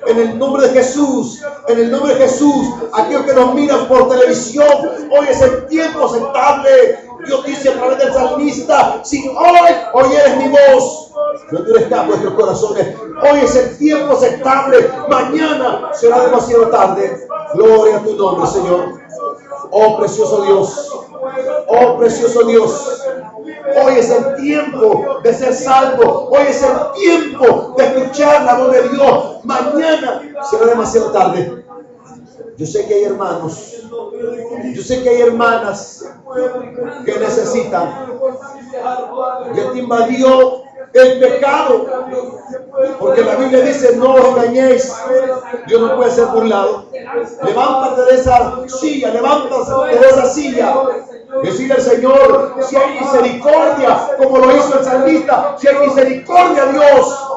En el nombre de Jesús, en el nombre de Jesús, aquellos que nos miran por televisión, hoy es el tiempo aceptable. Dios dice a través del salmista, si hoy oyeres mi voz, no te escapes de nuestros corazones. Hoy es el tiempo aceptable, mañana será demasiado tarde. Gloria a tu nombre, Señor. Oh, precioso Dios. Oh, precioso Dios. Hoy es el tiempo de ser salvo. Hoy es el tiempo de escuchar la voz de Dios. Mañana será demasiado tarde. Yo sé que hay hermanos. Yo sé que hay hermanas que necesitan. Ya te invadió el pecado. Porque la Biblia dice, no os engañéis. Dios no puede ser burlado. Levántate de esa silla. Levántate de esa silla. Decirle al Señor, si hay misericordia, como lo hizo el salmista, si hay misericordia, Dios,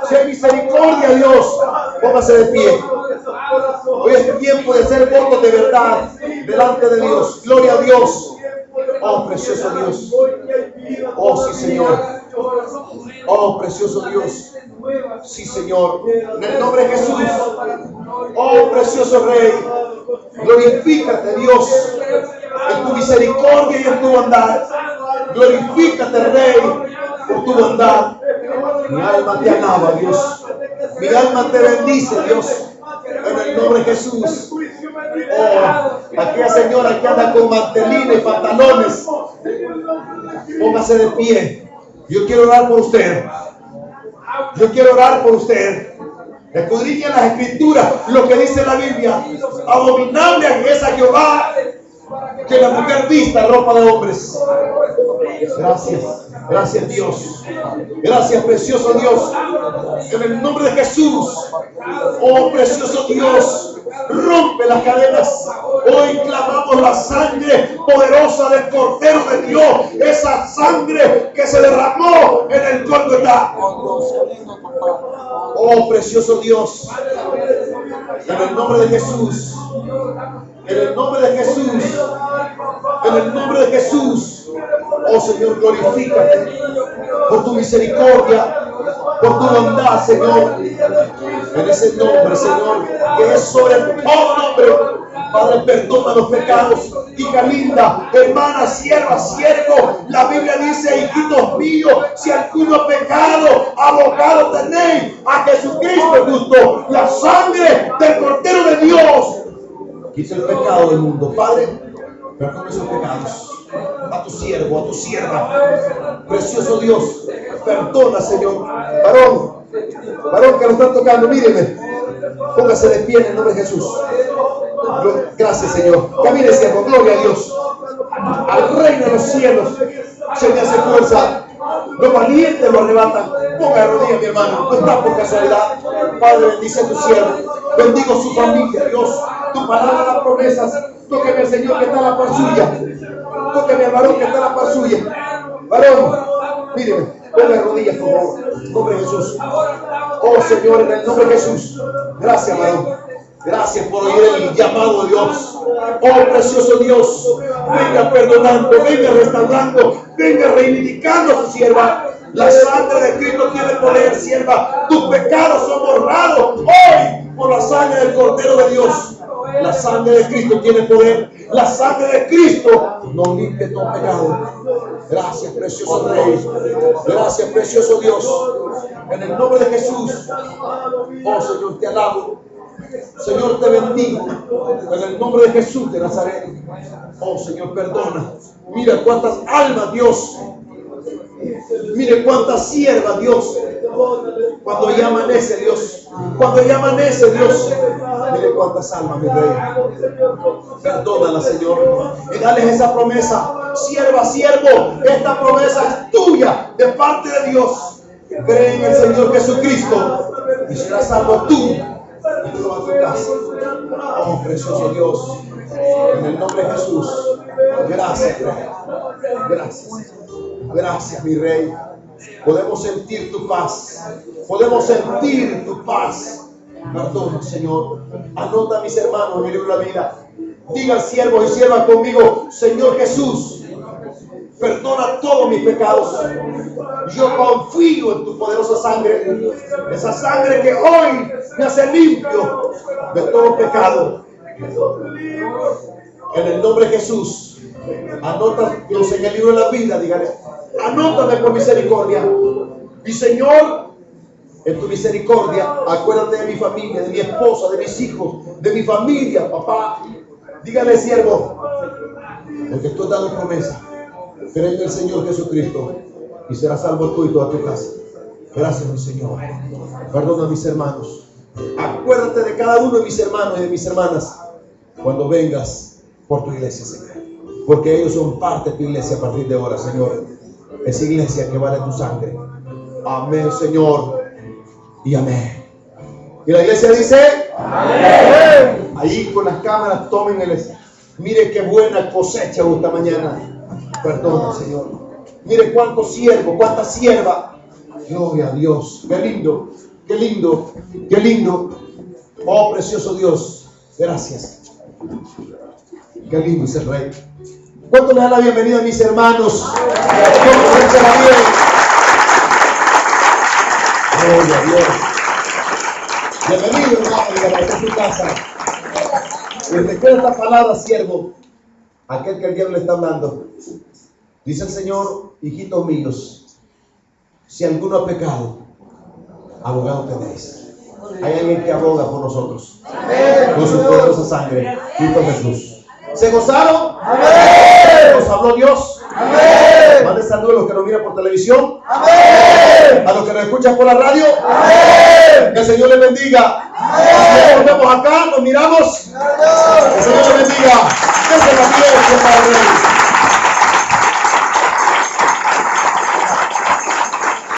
si hay misericordia, Dios, póngase de pie. Hoy es tiempo de hacer votos de verdad delante de Dios. Gloria a Dios. Oh, precioso Dios. Oh, sí, Señor. Oh, precioso Dios. Sí, Señor. En el nombre de Jesús. Oh, precioso Rey. Glorifícate, Dios, en tu misericordia y en tu bondad. Glorifícate, Rey, por tu bondad. Mi alma te alaba, Dios. Mi alma te bendice, Dios. En el nombre de Jesús. Oh, aquella señora que anda con mantelines y pantalones, póngase de pie. Yo quiero orar por usted. Yo quiero orar por usted. Escudriña las escrituras, lo que dice la Biblia. Abominable es a Jehová que la mujer vista ropa de hombres. Gracias, gracias Dios. Gracias, precioso Dios. En el nombre de Jesús. Oh, precioso Dios. Rompe las cadenas. Hoy clamamos la sangre poderosa del Cordero de Dios. Esa sangre que se derramó en el Gólgota. Oh, precioso Dios. En el nombre de Jesús. En el nombre de Jesús. En el nombre de Jesús. Oh, Señor, glorifícate por tu misericordia, por tu bondad, Señor. En ese nombre, Señor, que es sobre todo nombre. Padre, perdona los pecados. Hija linda, hermana, sierva, siervo. La Biblia dice, hijitos míos, si alguno ha pecado, abogado tenéis a Jesucristo justo, la sangre del Cordero de Dios. Quita el pecado del mundo. Padre, perdona esos pecados. A tu siervo, a tu sierva. Precioso Dios, perdona, Señor. Varón que lo están tocando, míreme. Póngase de pie en el nombre de Jesús. Gracias, Señor. Camine, siervo. Gloria a Dios. Al Rey de los cielos. se me hace fuerza. Los valientes lo arrebatan. Ponga de rodillas, mi hermano. No está por casualidad. Padre, bendice a tu siervo. Bendigo su familia, Dios. Tu palabra, las promesas. Tóqueme al Señor que está en la par suya. Tóqueme al varón que está en la par suya. Varón, míreme. Ponga de rodillas, por favor. En nombre de Jesús. Oh Señor, en el nombre de Jesús. Gracias, varón. Gracias por oír el llamado de Dios. Oh precioso Dios, venga perdonando, venga restaurando, venga reivindicando a su sierva. La sangre de Cristo tiene poder, sierva. Tus pecados son borrados hoy por la sangre del Cordero de Dios. La sangre de Cristo tiene poder. La sangre de Cristo nos limpia todo pecado. Gracias, precioso Rey. Gracias, precioso Dios. En el nombre de Jesús. Oh Señor, te alabo. Señor, te bendigo en el nombre de Jesús de Nazaret. Oh Señor, perdona. Mira cuántas almas, Dios. Mire cuántas siervas, Dios. Cuando ya amanece, Dios. Cuando ya amanece, Dios. Mire cuántas almas, mi Rey. Perdónala, Señor. Y dales esa promesa. Sierva, siervo, esta promesa es tuya de parte de Dios. Cree en el Señor Jesucristo y serás salvo tú y toda tu casa. Oh, precioso Dios, en el nombre de Jesús. Gracias, Rey. Gracias. Gracias, mi Rey. Podemos sentir tu paz. Podemos sentir tu paz. Perdona, Señor. Anota a mis hermanos en el libro de la vida. Digan siervos y siervas conmigo: Señor Jesús, perdona todos mis pecados. Yo confío en tu poderosa sangre. Esa sangre que hoy me hace limpio de todo pecado. En el nombre de Jesús, anótalos en el libro de la vida. Díganle: anótame por misericordia. Y Señor, en tu misericordia, acuérdate de mi familia, de mi esposa, de mis hijos, de mi familia, papá. Dígale, siervo, porque tú has dado promesa. Cree en el Señor Jesucristo y serás salvo tú y toda tu casa. Gracias, mi Señor. Perdona a mis hermanos. Acuérdate de cada uno de mis hermanos y de mis hermanas cuando vengas por tu iglesia, Señor. Porque ellos son parte de tu iglesia a partir de ahora, Señor. Esa iglesia que vale tu sangre. Amén, Señor. Y amén. Y la iglesia dice: amén. Ahí con las cámaras tomen mire qué buena cosecha esta mañana. Perdona, Señor. Mire cuántos siervos, cuánta sierva. Gloria a Dios. Qué lindo, qué lindo, qué lindo. Oh, precioso Dios. Gracias. Qué lindo es el Rey. ¿Cuánto le da la bienvenida a mis hermanos? Gloria a Dios. Bienvenido, hermano, a tu casa. Y recuerda esta palabra, siervo, aquel que el diablo está hablando. Dice el Señor: hijitos míos, si alguno ha pecado, abogado tenéis. Hay alguien que aboga por nosotros. Amén. Con su poderosa sangre, Cristo Jesús. ¿Se gozaron? Amén. ¿Nos habló Dios? Amén. Mande saludos a los que nos miran por televisión. Amén. A los que nos escuchan por la radio. Amén. Que el Señor les bendiga. Amén. Nos vemos acá, nos miramos. Que el Señor les bendiga. Que se la fiesta, Padre.